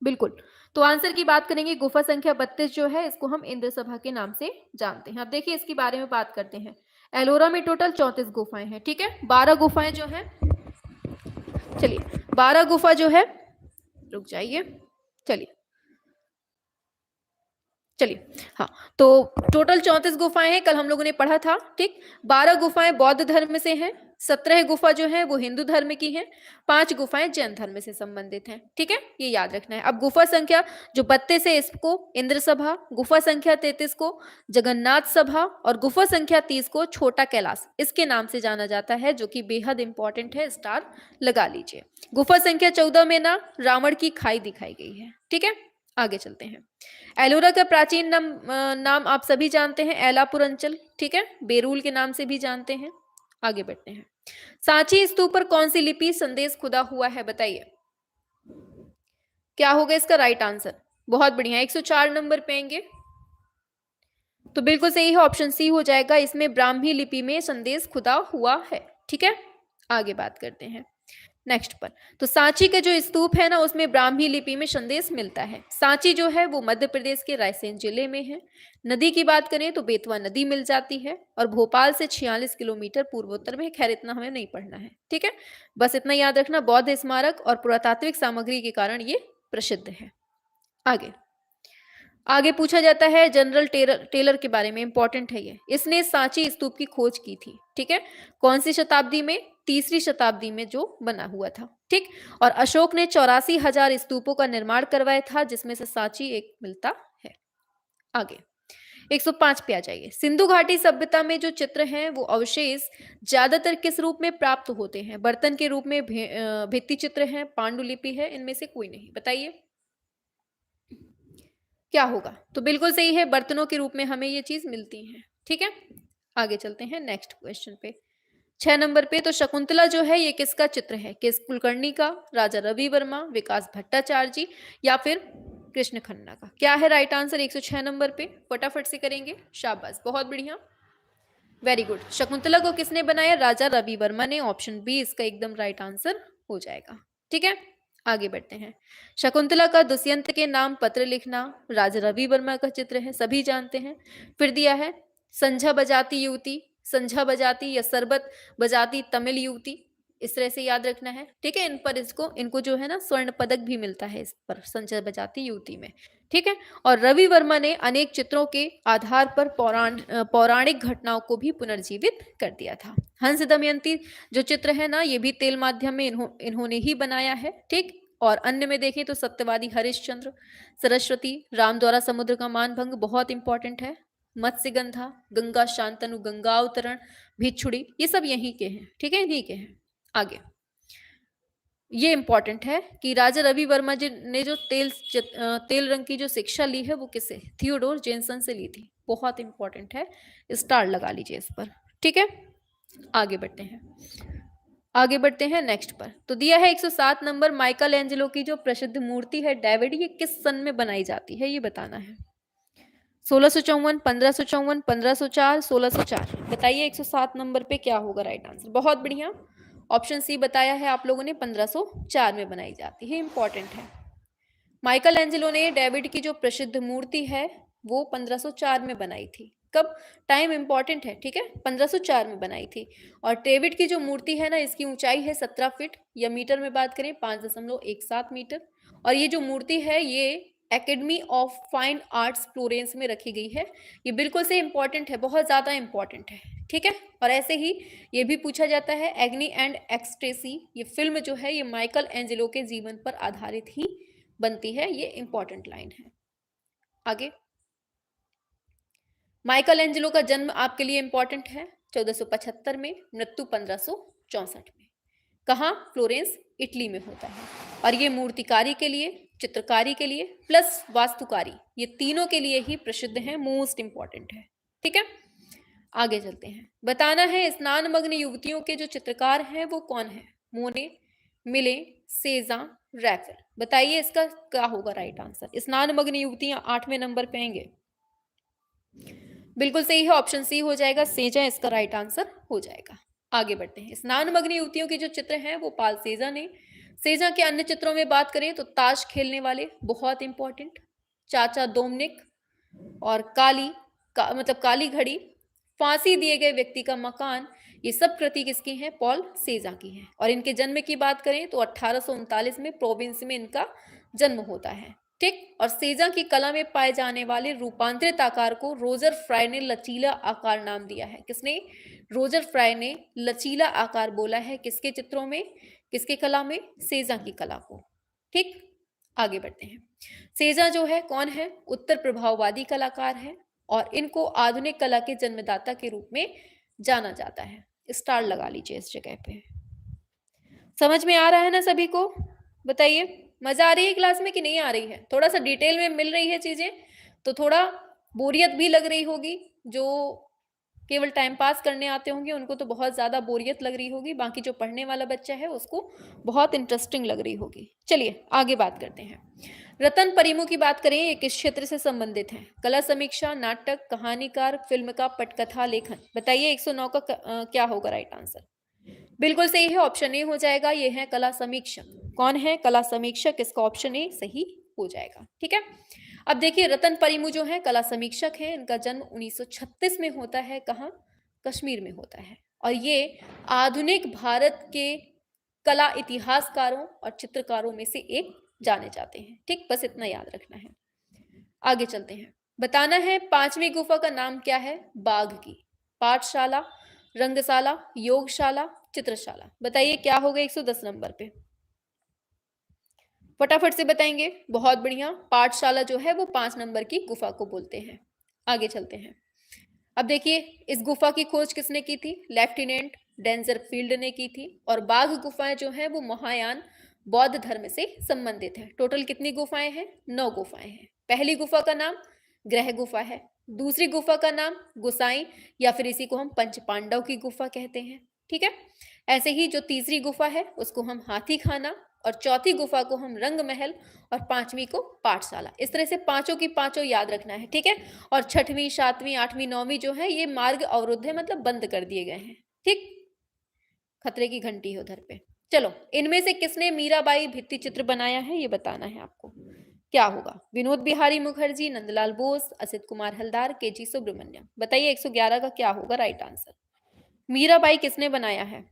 बिल्कुल। तो आंसर की बात करेंगे, गुफा संख्या 32 जो है, इसको हम इंद्र सभा के नाम से जानते हैं। अब देखिए इसके बारे में बात करते हैं। एलोरा में टोटल 34 गुफाएं हैं। ठीक है, 12 गुफाएं जो हैं, चलिए 12 गुफा जो है, रुक जाइए, चलिए चलिए, हाँ, तो टोटल 34 गुफाएं हैं, कल हम लोगों ने पढ़ा था। ठीक, 12 गुफाएं बौद्ध धर्म से हैं, 17 गुफा जो है वो हिंदू धर्म की हैं, 5 गुफाएं जैन धर्म से संबंधित हैं। ठीक है, ये याद रखना है। अब गुफा संख्या जो 32 है, इसको इंद्र सभा, गुफा संख्या 33 को जगन्नाथ सभा और गुफा संख्या 30 को छोटा कैलाश, इसके नाम से जाना जाता है, जो कि बेहद इंपॉर्टेंट है, स्टार लगा लीजिए। गुफा संख्या 14 में ना रावण की खाई दिखाई गई है। ठीक है, आगे चलते हैं। एलोरा का प्राचीन नाम आप सभी जानते हैं, एलापुर अंचल। ठीक है, बेरूल के नाम से भी जानते हैं। आगे बढ़ते हैं। सांची स्तूप पर कौन सी लिपि संदेश खुदा हुआ है? बताइए, क्या होगा इसका राइट आंसर? बहुत बढ़िया, 104 नंबर पे आएंगे, तो बिल्कुल सही है, ऑप्शन सी हो जाएगा। इसमें ब्राह्मी लिपि में संदेश खुदा हुआ है। ठीक है, आगे बात करते हैं नेक्स्ट पर। तो सांची का जो स्तूप है ना, उसमें ब्राह्मी लिपि में संदेश मिलता है। सांची जो है वो मध्य प्रदेश के रायसेन जिले में है। नदी की बात करें तो बेतवा नदी मिल जाती है और भोपाल से 46 किलोमीटर पूर्वोत्तर में। खैर इतना हमें नहीं पढ़ना है। ठीक है, बस इतना याद रखना, बौद्ध स्मारक और पुरातात्विक सामग्री के कारण ये प्रसिद्ध है। आगे आगे पूछा जाता है जनरल टेलर के बारे में, इंपॉर्टेंट है ये। इसने सांची स्तूप की खोज की थी। ठीक है, कौन सी शताब्दी में? तीसरी शताब्दी में जो बना हुआ था। ठीक, और अशोक ने 84,000 स्तूपों का निर्माण करवाया था, जिसमें से सांची एक मिलता है। आगे 105 पे आ जाइए। सिंधु घाटी सभ्यता में जो चित्र हैं वो अवशेष ज्यादातर किस रूप में प्राप्त होते हैं? बर्तन के रूप में, भित्ति चित्र है, पांडुलिपि है, इनमें से कोई नहीं, बताइए क्या होगा? तो बिल्कुल सही है, बर्तनों के रूप में हमें ये चीज मिलती है। ठीक है, आगे चलते हैं नेक्स्ट क्वेश्चन पे। 6 नंबर पे, तो शकुंतला जो है ये किसका चित्र है? किस कुलकर्णी का, राजा रवि वर्मा, विकास भट्टाचार्य जी, या फिर कृष्ण खन्ना का? क्या है राइट आंसर 106 नंबर पे? फटाफट से करेंगे, शाबाश, बहुत बढ़िया, वेरी गुड। शकुंतला को किसने बनाया? राजा रवि वर्मा ने। ऑप्शन बी इसका एकदम राइट आंसर हो जाएगा। ठीक है, आगे बढ़ते हैं। शकुंतला का दुष्यंत के नाम पत्र लिखना, राजा रवि वर्मा का चित्र है, सभी जानते हैं। फिर दिया है संझा बजाती युवती, संझा बजाती या सरबत बजाती तमिल युवती, इस तरह से याद रखना है। ठीक है, इन पर इनको जो है ना स्वर्ण पदक भी मिलता है इस पर, संझा बजाती युवती में। ठीक है, और रवि वर्मा ने अनेक चित्रों के आधार पर पौराणिक घटनाओं को भी पुनर्जीवित कर दिया था। हंस दमयंती जो चित्र है ना, ये भी तेल माध्यम में इन्होंने ही बनाया है। ठीक, और अन्य में देखें तो सत्यवादी हरिश्चंद्र, सरस्वती, राम द्वारा समुद्र का मानभंग बहुत इंपॉर्टेंट है, मत्स्यगंधा, गंगा शांतनु, गंगा अवतरण, भिक्षुड़ी, ये सब यहीं के हैं। ठीक है, इन्हीं के हैं। आगे ये इंपॉर्टेंट है कि राजा रवि वर्मा जी ने जो तेल रंग की जो शिक्षा ली है वो किससे? थियोडोर जेनसन से ली थी। बहुत इंपॉर्टेंट है, स्टार लगा लीजिए इस पर। ठीक है, आगे बढ़ते हैं, आगे बढ़ते हैं नेक्स्ट पर। तो दिया है 107 नंबर, माइकल एंजेलो की जो प्रसिद्ध मूर्ति है डेविड, ये किस सन में बनाई जाती है? ये बताना है। 1654, 1554, 1504, 1604, बताइए 107 नंबर पे क्या होगा राइट आंसर? बहुत बढ़िया, ऑप्शन सी बताया है आप लोगों ने, 1504 में बनाई जाती है, इंपॉर्टेंट है। माइकल एंजेलो ने डेविड की जो प्रसिद्ध मूर्ति है वो 1504 में बनाई थी। कब? टाइम इंपॉर्टेंट है। ठीक है, 1504 में बनाई थी। और डेविड की जो मूर्ति है ना, इसकी ऊंचाई है 17 फीट, या मीटर में बात करें 5.17 मीटर। और ये जो मूर्ति है ये academy of fine arts Florence में रखी गई है। ये बिल्कुल से इंपॉर्टेंट है, बहुत ज्यादा इंपॉर्टेंट है। ठीक है, और ऐसे ही ये भी पूछा जाता है, एग्नी एंड एक्सटेसी, ये फिल्म जो है ये माइकल एंजेलो के जीवन पर आधारित ही बनती है, ये इंपॉर्टेंट लाइन है। आगे, माइकल एंजेलो का जन्म आपके लिए इंपॉर्टेंट है 1475 में, मृत्यु 1564 में। कहाँ? फ्लोरेंस, इटली में होता है। और ये मूर्तिकारी के लिए, चित्रकारी के लिए प्लस वास्तुकारी, ये तीनों के लिए ही प्रसिद्ध है, मोस्ट इंपॉर्टेंट है। ठीक है, आगे चलते हैं। बताना है स्नानमग्न युवतियों के जो चित्रकार हैं वो कौन है? मोने, मिले, सेजा, रैफल, बताइए इसका क्या होगा राइट आंसर? स्नानमग्न युवतियां 8वें नंबर पे आएंगे, बिल्कुल सही है, ऑप्शन सी हो जाएगा, सेजा इसका राइट आंसर हो जाएगा। आगे बढ़ते हैं। स्नानमग्न युवतियों के जो चित्र हैं वो पाल सेजा ने। सेजा के अन्य चित्रों में बात करें तो ताश खेलने वाले, बहुत इंपॉर्टेंट, चाचा दोमनिक, और मतलब काली घड़ी, फांसी दिए गए व्यक्ति का मकान, ये सब कृति किसकी हैं? पॉल सेजा की हैं। और इनके जन्म की बात करें तो 1839 में प्रोविंस में इनका जन्म होता है। ठीक, और सेजा की कला में पाए जाने वाले रूपांतरित आकार को रोजर फ्राई ने लचीला आकार नाम दिया है। किसने? रोजर फ्राई ने लचीला आकार बोला है किसके चित्रों में, किसके कला में? सेजा की कला को। ठीक, आगे बढ़ते हैं। सेजा जो है कौन है? उत्तर प्रभाववादी कलाकार है, और इनको आधुनिक कला के जन्मदाता के रूप में जाना जाता है। स्टार लगा लीजिए इस जगह पे। समझ में आ रहा है ना सभी को? बताइए, मजा आ रही है क्लास में कि नहीं आ रही है? थोड़ा सा डिटेल में मिल रही है चीजें तो थोड़ा बोरियत भी लग रही होगी। जो केवल टाइम पास करने आते होंगे उनको तो बहुत ज्यादा बोरियत लग रही होगी, बाकी जो पढ़ने वाला बच्चा है उसको बहुत इंटरेस्टिंग लग रही होगी। चलिए आगे बात करते हैं। रतन परिमू की बात करें, ये किस क्षेत्र से संबंधित है? कला समीक्षा, नाटक, कहानीकार, फिल्म का पटकथा लेखन, बताइए 109 का क्या होगा राइट आंसर? बिल्कुल सही है, ऑप्शन ए हो जाएगा, ये है कला समीक्षक। कौन है? कला समीक्षक, इसका ऑप्शन ए सही हो जाएगा। ठीक है, अब देखिए रतन परिमू जो है कला समीक्षक है, इनका जन्म 1936 में होता है। कहाँ? कश्मीर में होता है। और ये आधुनिक भारत के कला इतिहासकारों और चित्रकारों में से एक जाने जाते हैं। ठीक, बस इतना याद रखना है। आगे चलते हैं। बताना है 5वीं गुफा का नाम क्या है? बाघ की। पाठशाला, रंगशाला, योगशाला, चित्रशाला। बताइए क्या होगा 110 नंबर पे, फटाफट से बताएंगे। बहुत बढ़िया, पाठशाला जो है वो 5 नंबर की गुफा को बोलते हैं। आगे चलते हैं। अब देखिए इस गुफा की खोज किसने की थी, लेफ्टिनेंट डेंजरफील्ड ने की थी। और बाघ गुफाएं जो है वो महायान बौद्ध धर्म से संबंधित है। टोटल कितनी गुफाएं हैं, 9 गुफाएं हैं। पहली गुफा का नाम ग्रह गुफा है, दूसरी गुफा का नाम गुसाई या फिर इसी को हम पंच पांडव की गुफा कहते हैं, ठीक है। ऐसे ही जो तीसरी गुफा है उसको हम हाथी खाना, और चौथी गुफा को हम रंग महल, और पांचवी को पाठशाला। इस तरह से पांचों की पांचों याद रखना है, ठीक है। और छठवीं, सातवीं, आठवीं, नौवीं जो है ये मार्ग अवरुद्ध है, मतलब बंद कर दिए गए हैं, ठीक। खतरे की घंटी है उधर पे। चलो, इनमें से किसने मीराबाई भित्ति चित्र बनाया है ये बताना है आपको। क्या होगा, विनोद बिहारी मुखर्जी, नंदलाल बोस, असित कुमार हलदार, केजी सुब्रमण्यम। बताइए 111 का क्या होगा राइट आंसर। मीराबाई किसने बनाया है,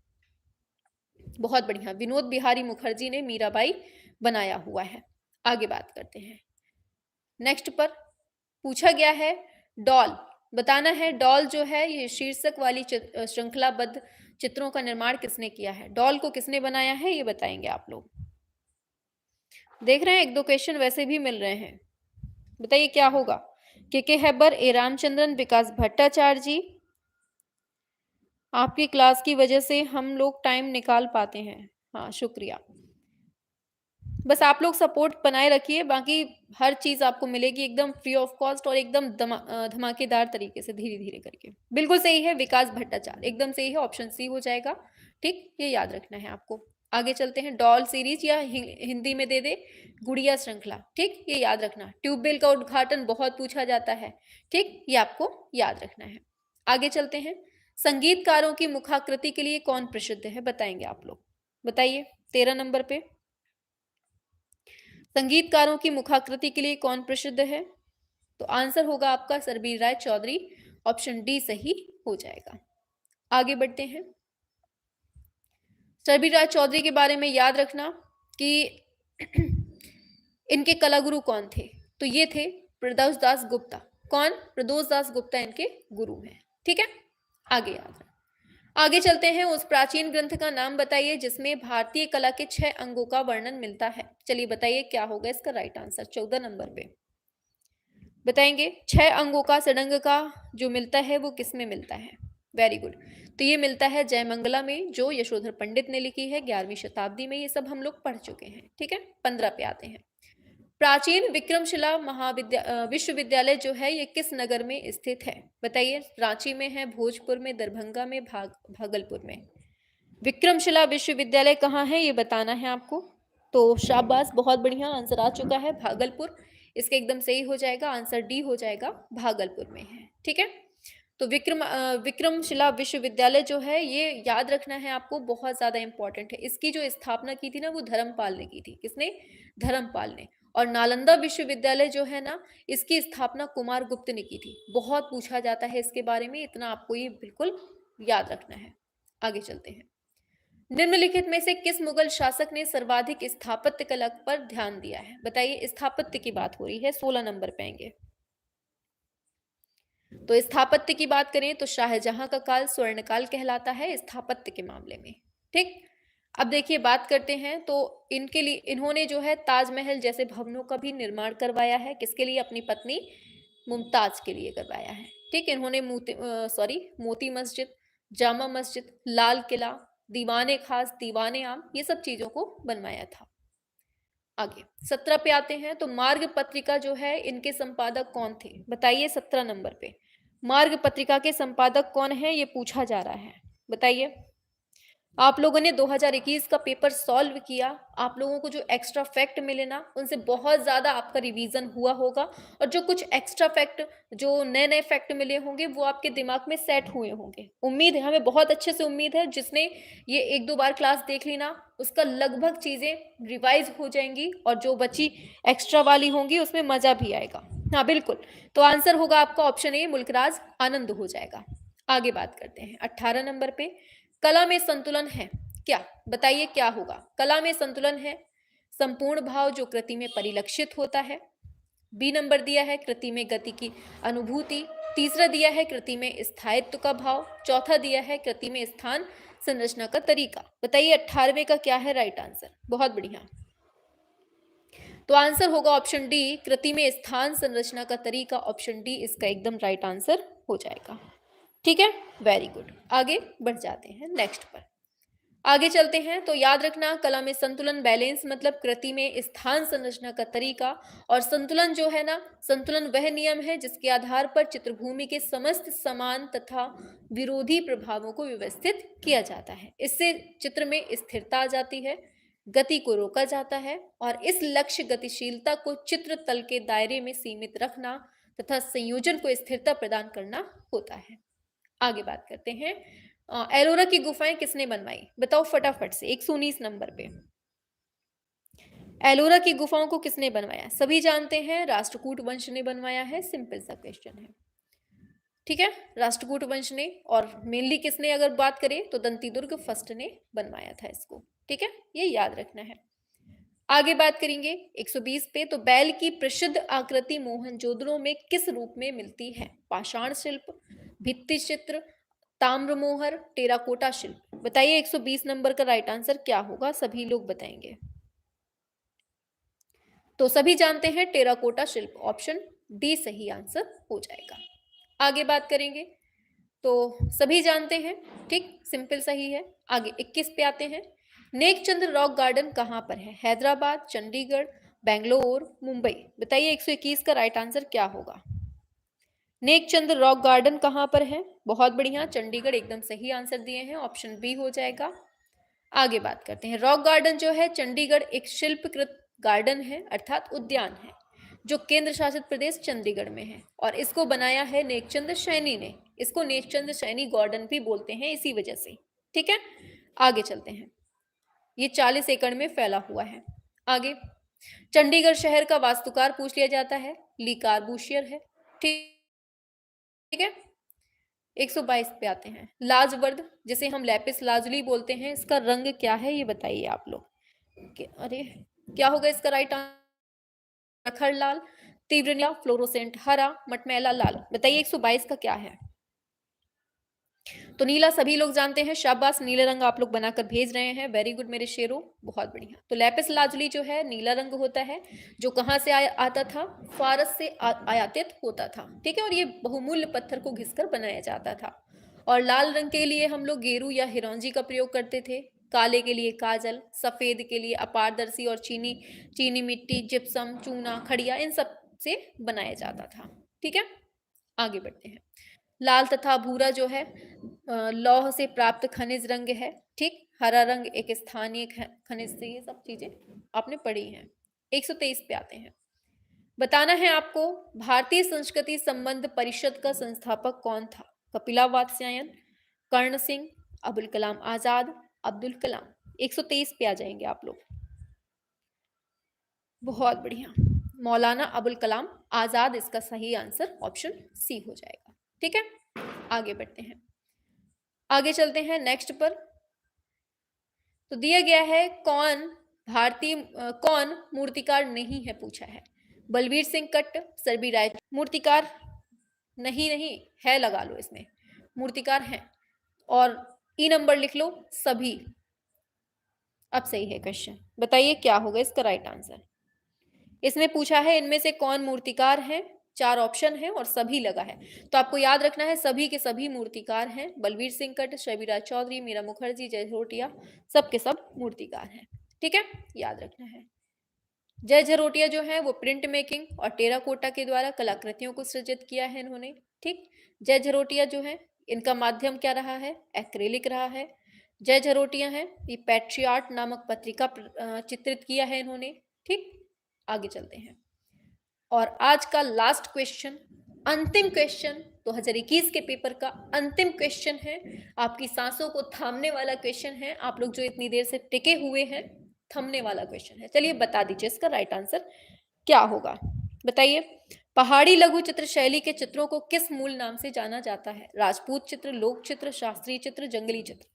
बहुत बढ़िया, विनोद बिहारी मुखर्जी ने मीराबाई बनाया हुआ है। आगे बात करते हैं। नेक्स्ट पर पूछा गया है डॉल, बताना है डॉल जो है ये शीर्षक वाली श्रृंखलाबद्ध चित्रों का निर्माण किसने किया है, डॉल को किसने बनाया है ये बताएंगे आप लोग। देख रहे हैं एक दो क्वेश्चन वैसे भी मिल रहे हैं। बताइए क्या होगा, के हैबर, ए रामचंद्रन, विकास भट्टाचार्य जी। आपकी क्लास की वजह से हम लोग टाइम निकाल पाते हैं, हाँ शुक्रिया। बस आप लोग सपोर्ट बनाए रखिए, बाकी हर चीज आपको मिलेगी एकदम फ्री ऑफ कॉस्ट और एकदम धमाकेदार तरीके से, धीरे धीरे करके। बिल्कुल सही है विकास भट्टाचार्य, एकदम सही है, ऑप्शन सी हो जाएगा, ठीक। ये याद रखना है आपको। आगे चलते हैं, डॉल सीरीज या हिंदी में दे दे गुड़िया श्रृंखला, ठीक। ये याद रखना। ट्यूबवेल का उद्घाटन बहुत पूछा जाता है, ठीक, ये आपको याद रखना है। आगे चलते हैं, संगीतकारों की मुखाकृति के लिए कौन प्रसिद्ध है, बताएंगे आप लोग। बताइए 13 नंबर पे, संगीतकारों की मुखाकृति के लिए कौन प्रसिद्ध है, तो आंसर होगा आपका सरबीर राय चौधरी, ऑप्शन डी सही हो जाएगा। आगे बढ़ते हैं, सरबीर राय चौधरी के बारे में याद रखना कि इनके कलागुरु कौन थे, तो ये थे प्रदोष दास गुप्ता। कौन, प्रदोष दास गुप्ता इनके गुरु हैं, ठीक है। आगे याद रखना। आगे चलते हैं, उस प्राचीन ग्रंथ का नाम बताइए जिसमें भारतीय कला के 6 अंगों का वर्णन मिलता है। चलिए बताइए क्या होगा इसका राइट आंसर। 14 नंबर पे बताएंगे 6 अंगों का षडंग का जो मिलता है वो किस में मिलता है, वेरी गुड। तो ये मिलता है जयमंगला में, जो यशोधर पंडित ने लिखी है 11वीं शताब्दी में। ये सब हम लोग पढ़ चुके हैं, ठीक है। 15 पे आते हैं, प्राचीन विक्रमशिला विश्वविद्यालय जो है ये किस नगर में स्थित है, बताइए। रांची में है, भोजपुर में, दरभंगा में, भागलपुर में। विक्रमशिला विश्वविद्यालय कहाँ है ये बताना है आपको। तो शाबाश, बहुत बढ़िया, आंसर आ चुका है भागलपुर। इसका एकदम सही हो जाएगा, आंसर डी हो जाएगा, भागलपुर में है, ठीक है। तो विक्रमशिला विश्वविद्यालय जो है ये याद रखना है आपको, बहुत ज्यादा इंपॉर्टेंट है। इसकी जो स्थापना की थी ना वो धर्मपाल ने की थी। किसने, धर्मपाल ने। और नालंदा विश्वविद्यालय जो है ना इसकी स्थापना कुमार गुप्त ने की थी। बहुत पूछा जाता है इसके बारे में, इतना आपको ये बिल्कुल याद रखना है। आगे चलते हैं, निम्नलिखित में से किस मुगल शासक ने सर्वाधिक स्थापत्य कला पर ध्यान दिया है, बताइए। स्थापत्य की बात हो रही है, 16 नंबर पे आएंगे। तो स्थापत्य की बात करें तो शाहजहां का काल स्वर्णकाल कहलाता है स्थापत्य के मामले में, ठीक। अब देखिए बात करते हैं, तो इनके लिए इन्होंने जो है ताजमहल जैसे भवनों का भी निर्माण करवाया है। किसके लिए, अपनी पत्नी मुमताज के लिए करवाया है, ठीक। इन्होंने मोती मस्जिद, जामा मस्जिद, लाल किला, दीवाने खास, दीवाने आम, ये सब चीजों को बनवाया था। आगे 17 पे आते हैं, तो मार्ग पत्रिका जो है इनके संपादक कौन थे, बताइए। 17 नंबर पे मार्ग पत्रिका के संपादक कौन है ये पूछा जा रहा है, बताइए। आप लोगों ने 2021 का पेपर सॉल्व किया, आप लोगों को जो एक्स्ट्रा फैक्ट मिले ना उनसे बहुत ज़्यादा आपका रिवीजन हुआ होगा, और जो कुछ एक्स्ट्रा फैक्ट, जो नए नए फैक्ट मिले होंगे वो आपके दिमाग में सेट हुए होंगे। उम्मीद है, हमें बहुत अच्छे से उम्मीद है, जिसने ये 1-2 बार क्लास देख ली ना उसका लगभग चीज़ें रिवाइज हो जाएंगी, और जो बची एक्स्ट्रा वाली होंगी उसमें मज़ा भी आएगा। हाँ बिल्कुल, तो आंसर होगा आपका ऑप्शन ए, मुल्कराज आनंद हो जाएगा। आगे बात करते हैं 18 नंबर पे, कला में संतुलन है क्या, बताइए क्या होगा। कला में संतुलन है संपूर्ण भाव जो कृति में परिलक्षित होता है। बी नंबर दिया है कृति में गति की अनुभूति, तीसरा दिया है कृति में स्थायित्व का भाव, चौथा दिया है कृति में स्थान संरचना का तरीका। बताइए 18वें का क्या है राइट आंसर। बहुत बढ़िया, तो आंसर होगा ऑप्शन डी, कृति में स्थान संरचना का तरीका। ऑप्शन डी इसका एकदम राइट आंसर हो जाएगा। ठीक है, वेरी गुड। आगे बढ़ जाते हैं नेक्स्ट पर। आगे चलते हैं तो याद रखना कला में संतुलन, बैलेंस मतलब कृति में स्थान संरचना का तरीका, और संतुलन जो है ना, संतुलन वह नियम है जिसके आधार पर चित्रभूमि के समस्त समान तथा विरोधी प्रभावों को व्यवस्थित किया जाता है। इससे चित्र में स्थिरता आ जाती है, गति को रोका जाता है, और इस लक्ष्य गतिशीलता को चित्र तल के दायरे में सीमित रखना तथा संयोजन को स्थिरता प्रदान करना होता है। आगे बात करते हैं, एलोरा की गुफाएं किसने बनवाई? बताओ फटाफट से, 119 नंबर पे। एलोरा की गुफाओं को किसने बनवाया? सभी जानते हैं, राष्ट्रकूट वंश ने बनवाया है। सिंपल सा क्वेश्चन है, ठीक है, राष्ट्रकूट वंश ने। और मेनली किसने अगर बात करें तो दंतीदुर्ग फर्स्ट ने बनवाया था इसको। ठीक है, ये याद रखना है। आगे बात करेंगे 120 पे, तो बैल की प्रसिद्ध आकृति मोहनजोदड़ो में किस रूप में मिलती है? पाषाण शिल्प, भित्ति चित्र, ताम्रमोहर, टेराकोटा शिल्प। बताइए 120 नंबर का राइट आंसर क्या होगा, सभी लोग बताएंगे। तो सभी जानते हैं टेराकोटा शिल्प, ऑप्शन डी सही आंसर हो जाएगा। आगे बात करेंगे तो सभी जानते हैं, ठीक, सिंपल सही है। आगे 21 पे आते हैं, नेकचंद रॉक गार्डन कहाँ पर है? हैदराबाद, चंडीगढ़, बेंगलोर, मुंबई। बताइए 121 का राइट आंसर क्या होगा। नेकचंद रॉक गार्डन कहाँ पर है? बहुत बढ़िया, चंडीगढ़ एकदम सही आंसर दिए हैं, ऑप्शन बी हो जाएगा। आगे बात करते हैं, रॉक गार्डन जो है चंडीगढ़ एक शिल्पकृत गार्डन है, अर्थात उद्यान है, जो केंद्र शासित प्रदेश चंडीगढ़ में है, और इसको बनाया है नेकचंद सैनी ने। इसको नेकचंद सैनी गार्डन भी बोलते हैं इसी वजह से। ठीक है, आगे चलते हैं, ये 40 एकड़ में फैला हुआ है। आगे चंडीगढ़ शहर का वास्तुकार पूछ लिया जाता है, ली कार्बूशियर है। ठीक है, 122 पे आते हैं, लाजवर्द जिसे हम लैपिस लाजुली बोलते हैं, इसका रंग क्या है ये बताइए आप लोग। अरे क्या होगा इसका राइट आंसर? प्रखर लाल, तीव्र नीला, फ्लोरोसेंट हरा, मटमैला लाल। बताइए 122 का क्या है? तो नीला सभी लोग जानते हैं, शाबाश, नीले रंग आप लोग बनाकर भेज रहे हैं, वेरी गुड मेरे शेरों, बहुत बढ़िया। तो लैपिस लाजुली जो है नीला रंग होता है, जो कहाँ से आता था? फारस से आयातित होता था। ठीक है, और ये बहुमूल्य पत्थर को घिसकर बनाया जाता था। और लाल रंग के लिए हम लोग गेरू या हिरौंजी का प्रयोग करते थे, काले के लिए काजल, सफेद के लिए अपारदर्शी और चीनी मिट्टी, जिप्सम, चूना, खड़िया, इन सब से बनाया जाता था। ठीक है, आगे बढ़ते हैं। लाल तथा भूरा जो है लौह से प्राप्त खनिज रंग है। ठीक, हरा रंग एक स्थानीय खनिज से, ये सब चीजें आपने पढ़ी हैं। 123 पे आते हैं, बताना है आपको भारतीय संस्कृति संबंध परिषद का संस्थापक कौन था? कपिला वात्स्यायन, कर्ण सिंह, अबुल कलाम आजाद, अब्दुल कलाम। 123 पे आ जाएंगे आप लोग। बहुत बढ़िया, मौलाना अबुल कलाम आजाद इसका सही आंसर ऑप्शन सी हो जाएगा। ठीक है, आगे बढ़ते हैं, आगे चलते हैं नेक्स्ट पर। तो दिया गया है कौन मूर्तिकार नहीं है, पूछा है। बलवीर सिंह कट्ट, सरबी राय मूर्तिकार नहीं है, लगा लो इसमें, मूर्तिकार हैं। और ई नंबर लिख लो सभी। अब सही है क्वेश्चन, बताइए क्या होगा इसका राइट आंसर। इसमें पूछा है इनमें से कौन मूर्तिकार हैं, 4 ऑप्शन है और सभी लगा है, तो आपको याद रखना है सभी के सभी मूर्तिकार हैं। बलवीर सिंह कट्ट, शबीराज चौधरी, मीरा मुखर्जी, जय झरोटिया, सब के सब मूर्तिकार हैं। ठीक है, याद रखना है। जय झरोटिया जो है वो प्रिंट मेकिंग और टेराकोटा के द्वारा कलाकृतियों को सृजित किया है इन्होंने। ठीक, जय झरोटिया जो है इनका माध्यम क्या रहा है? एक्रेलिक रहा है। जय झरोटिया है ये पैट्रियार्ट नामक पत्रिका चित्रित किया है इन्होंने। ठीक, आगे चलते हैं, और आज का लास्ट क्वेश्चन, अंतिम क्वेश्चन 2021 के पेपर का अंतिम क्वेश्चन है, आपकी सांसों को थामने वाला क्वेश्चन है। आप लोग जो इतनी देर से टिके हुए हैं, थमने वाला क्वेश्चन है। चलिए बता दीजिए इसका राइट आंसर क्या होगा। बताइए, पहाड़ी लघु चित्र शैली के चित्रों को किस मूल नाम से जाना जाता है? राजपूत चित्र, लोक चित्र, शास्त्रीय चित्र, जंगली चित्र।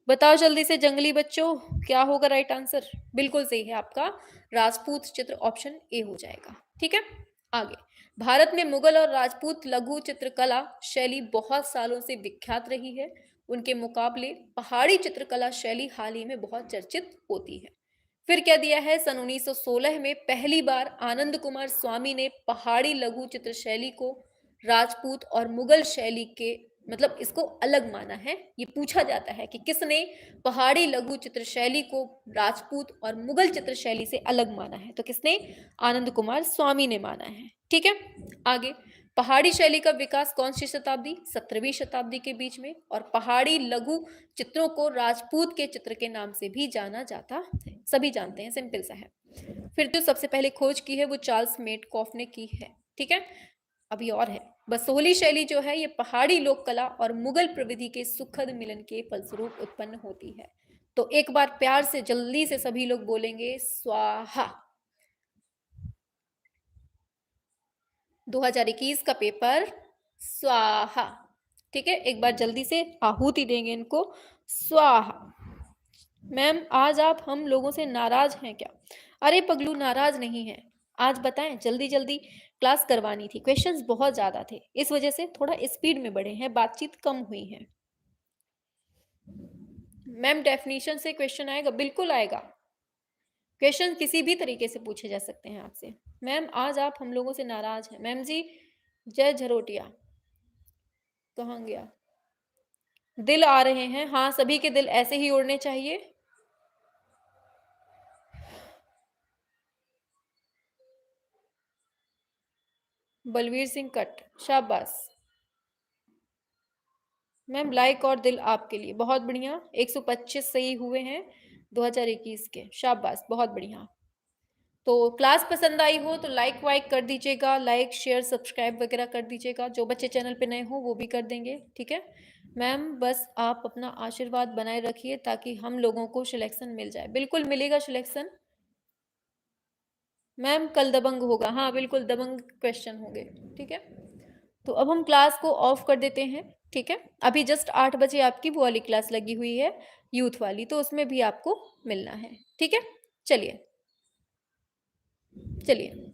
बताओ जल्दी से जंगली बच्चों, क्या होगा राइट आंसर? बिल्कुल सही है आपका, राजपूत चित्र, ऑप्शन ए हो जाएगा। ठीक है, आगे भारत में मुगल और राजपूत लघु चित्रकला शैली बहुत सालों से विख्यात रही है। उनके मुकाबले पहाड़ी चित्रकला शैली हाल ही में बहुत चर्चित होती है। फिर क्या दिया है, सन 1916 में पहली बार आनंद कुमार स्वामी ने पहाड़ी लघु चित्र शैली को राजपूत और मुगल शैली के मतलब इसको अलग माना है। ये पूछा जाता है कि किसने पहाड़ी लघु चित्र शैली को राजपूत और मुगल चित्र शैली से अलग माना है, तो किसने, आनंद कुमार स्वामी ने माना है। ठीक है, आगे, पहाड़ी शैली का विकास कौन सी शताब्दी, 17वीं शताब्दी के बीच में, और पहाड़ी लघु चित्रों को राजपूत के चित्र के नाम से भी जाना जाता है, सभी जानते हैं, सिंपल सा है। फिर जो सबसे पहले खोज की है वो चार्ल्स मेटकॉफ ने की है। ठीक है, अभी और है, बसोहली शैली जो है ये पहाड़ी लोक कला और मुगल प्रविधि के सुखद मिलन के फलस्वरूप उत्पन्न होती है। तो एक बार प्यार से जल्दी से सभी लोग बोलेंगे स्वाहा। 2021 का पेपर स्वाहा। ठीक है, एक बार जल्दी से आहुति देंगे इनको, स्वाहा। मैम आज आप हम लोगों से नाराज हैं क्या? अरे पगलू, नाराज नहीं है, आज बताएं, जल्दी जल्दी क्लास करवानी थी, क्वेश्चंस बहुत ज्यादा थे, इस वजह से थोड़ा स्पीड में बढ़े हैं, बातचीत कम हुई है। मैम डेफिनेशन से क्वेश्चन आएगा, बिल्कुल आएगा, क्वेश्चन किसी भी तरीके से पूछे जा सकते हैं आपसे। मैम आज आप हम लोगों से नाराज हैं। मैम जी, जय झरोटिया, कहाँ गया? दिल आ रहे हैं, हाँ सभी के दिल ऐसे ही उड़ने चाहिए। बलवीर सिंह कट, शाबाश मैम, लाइक और दिल आपके लिए, बहुत बढ़िया, 125 सही हुए हैं 2021 के, शाबाश, बहुत बढ़िया। तो क्लास पसंद आई हो तो लाइक वाइक कर दीजिएगा, लाइक शेयर सब्सक्राइब वगैरह कर दीजिएगा, जो बच्चे चैनल पे नए हो वो भी कर देंगे। ठीक है मैम, बस आप अपना आशीर्वाद बनाए रखिए ताकि हम लोगों को सिलेक्शन मिल जाए। बिल्कुल मिलेगा सिलेक्शन मैम, कल दबंग होगा, हाँ बिल्कुल दबंग क्वेश्चन होंगे। ठीक है, तो अब हम क्लास को ऑफ कर देते हैं। ठीक है, अभी जस्ट 8 बजे आपकी वो वाली क्लास लगी हुई है यूथ वाली, तो उसमें भी आपको मिलना है। ठीक है, चलिए चलिए।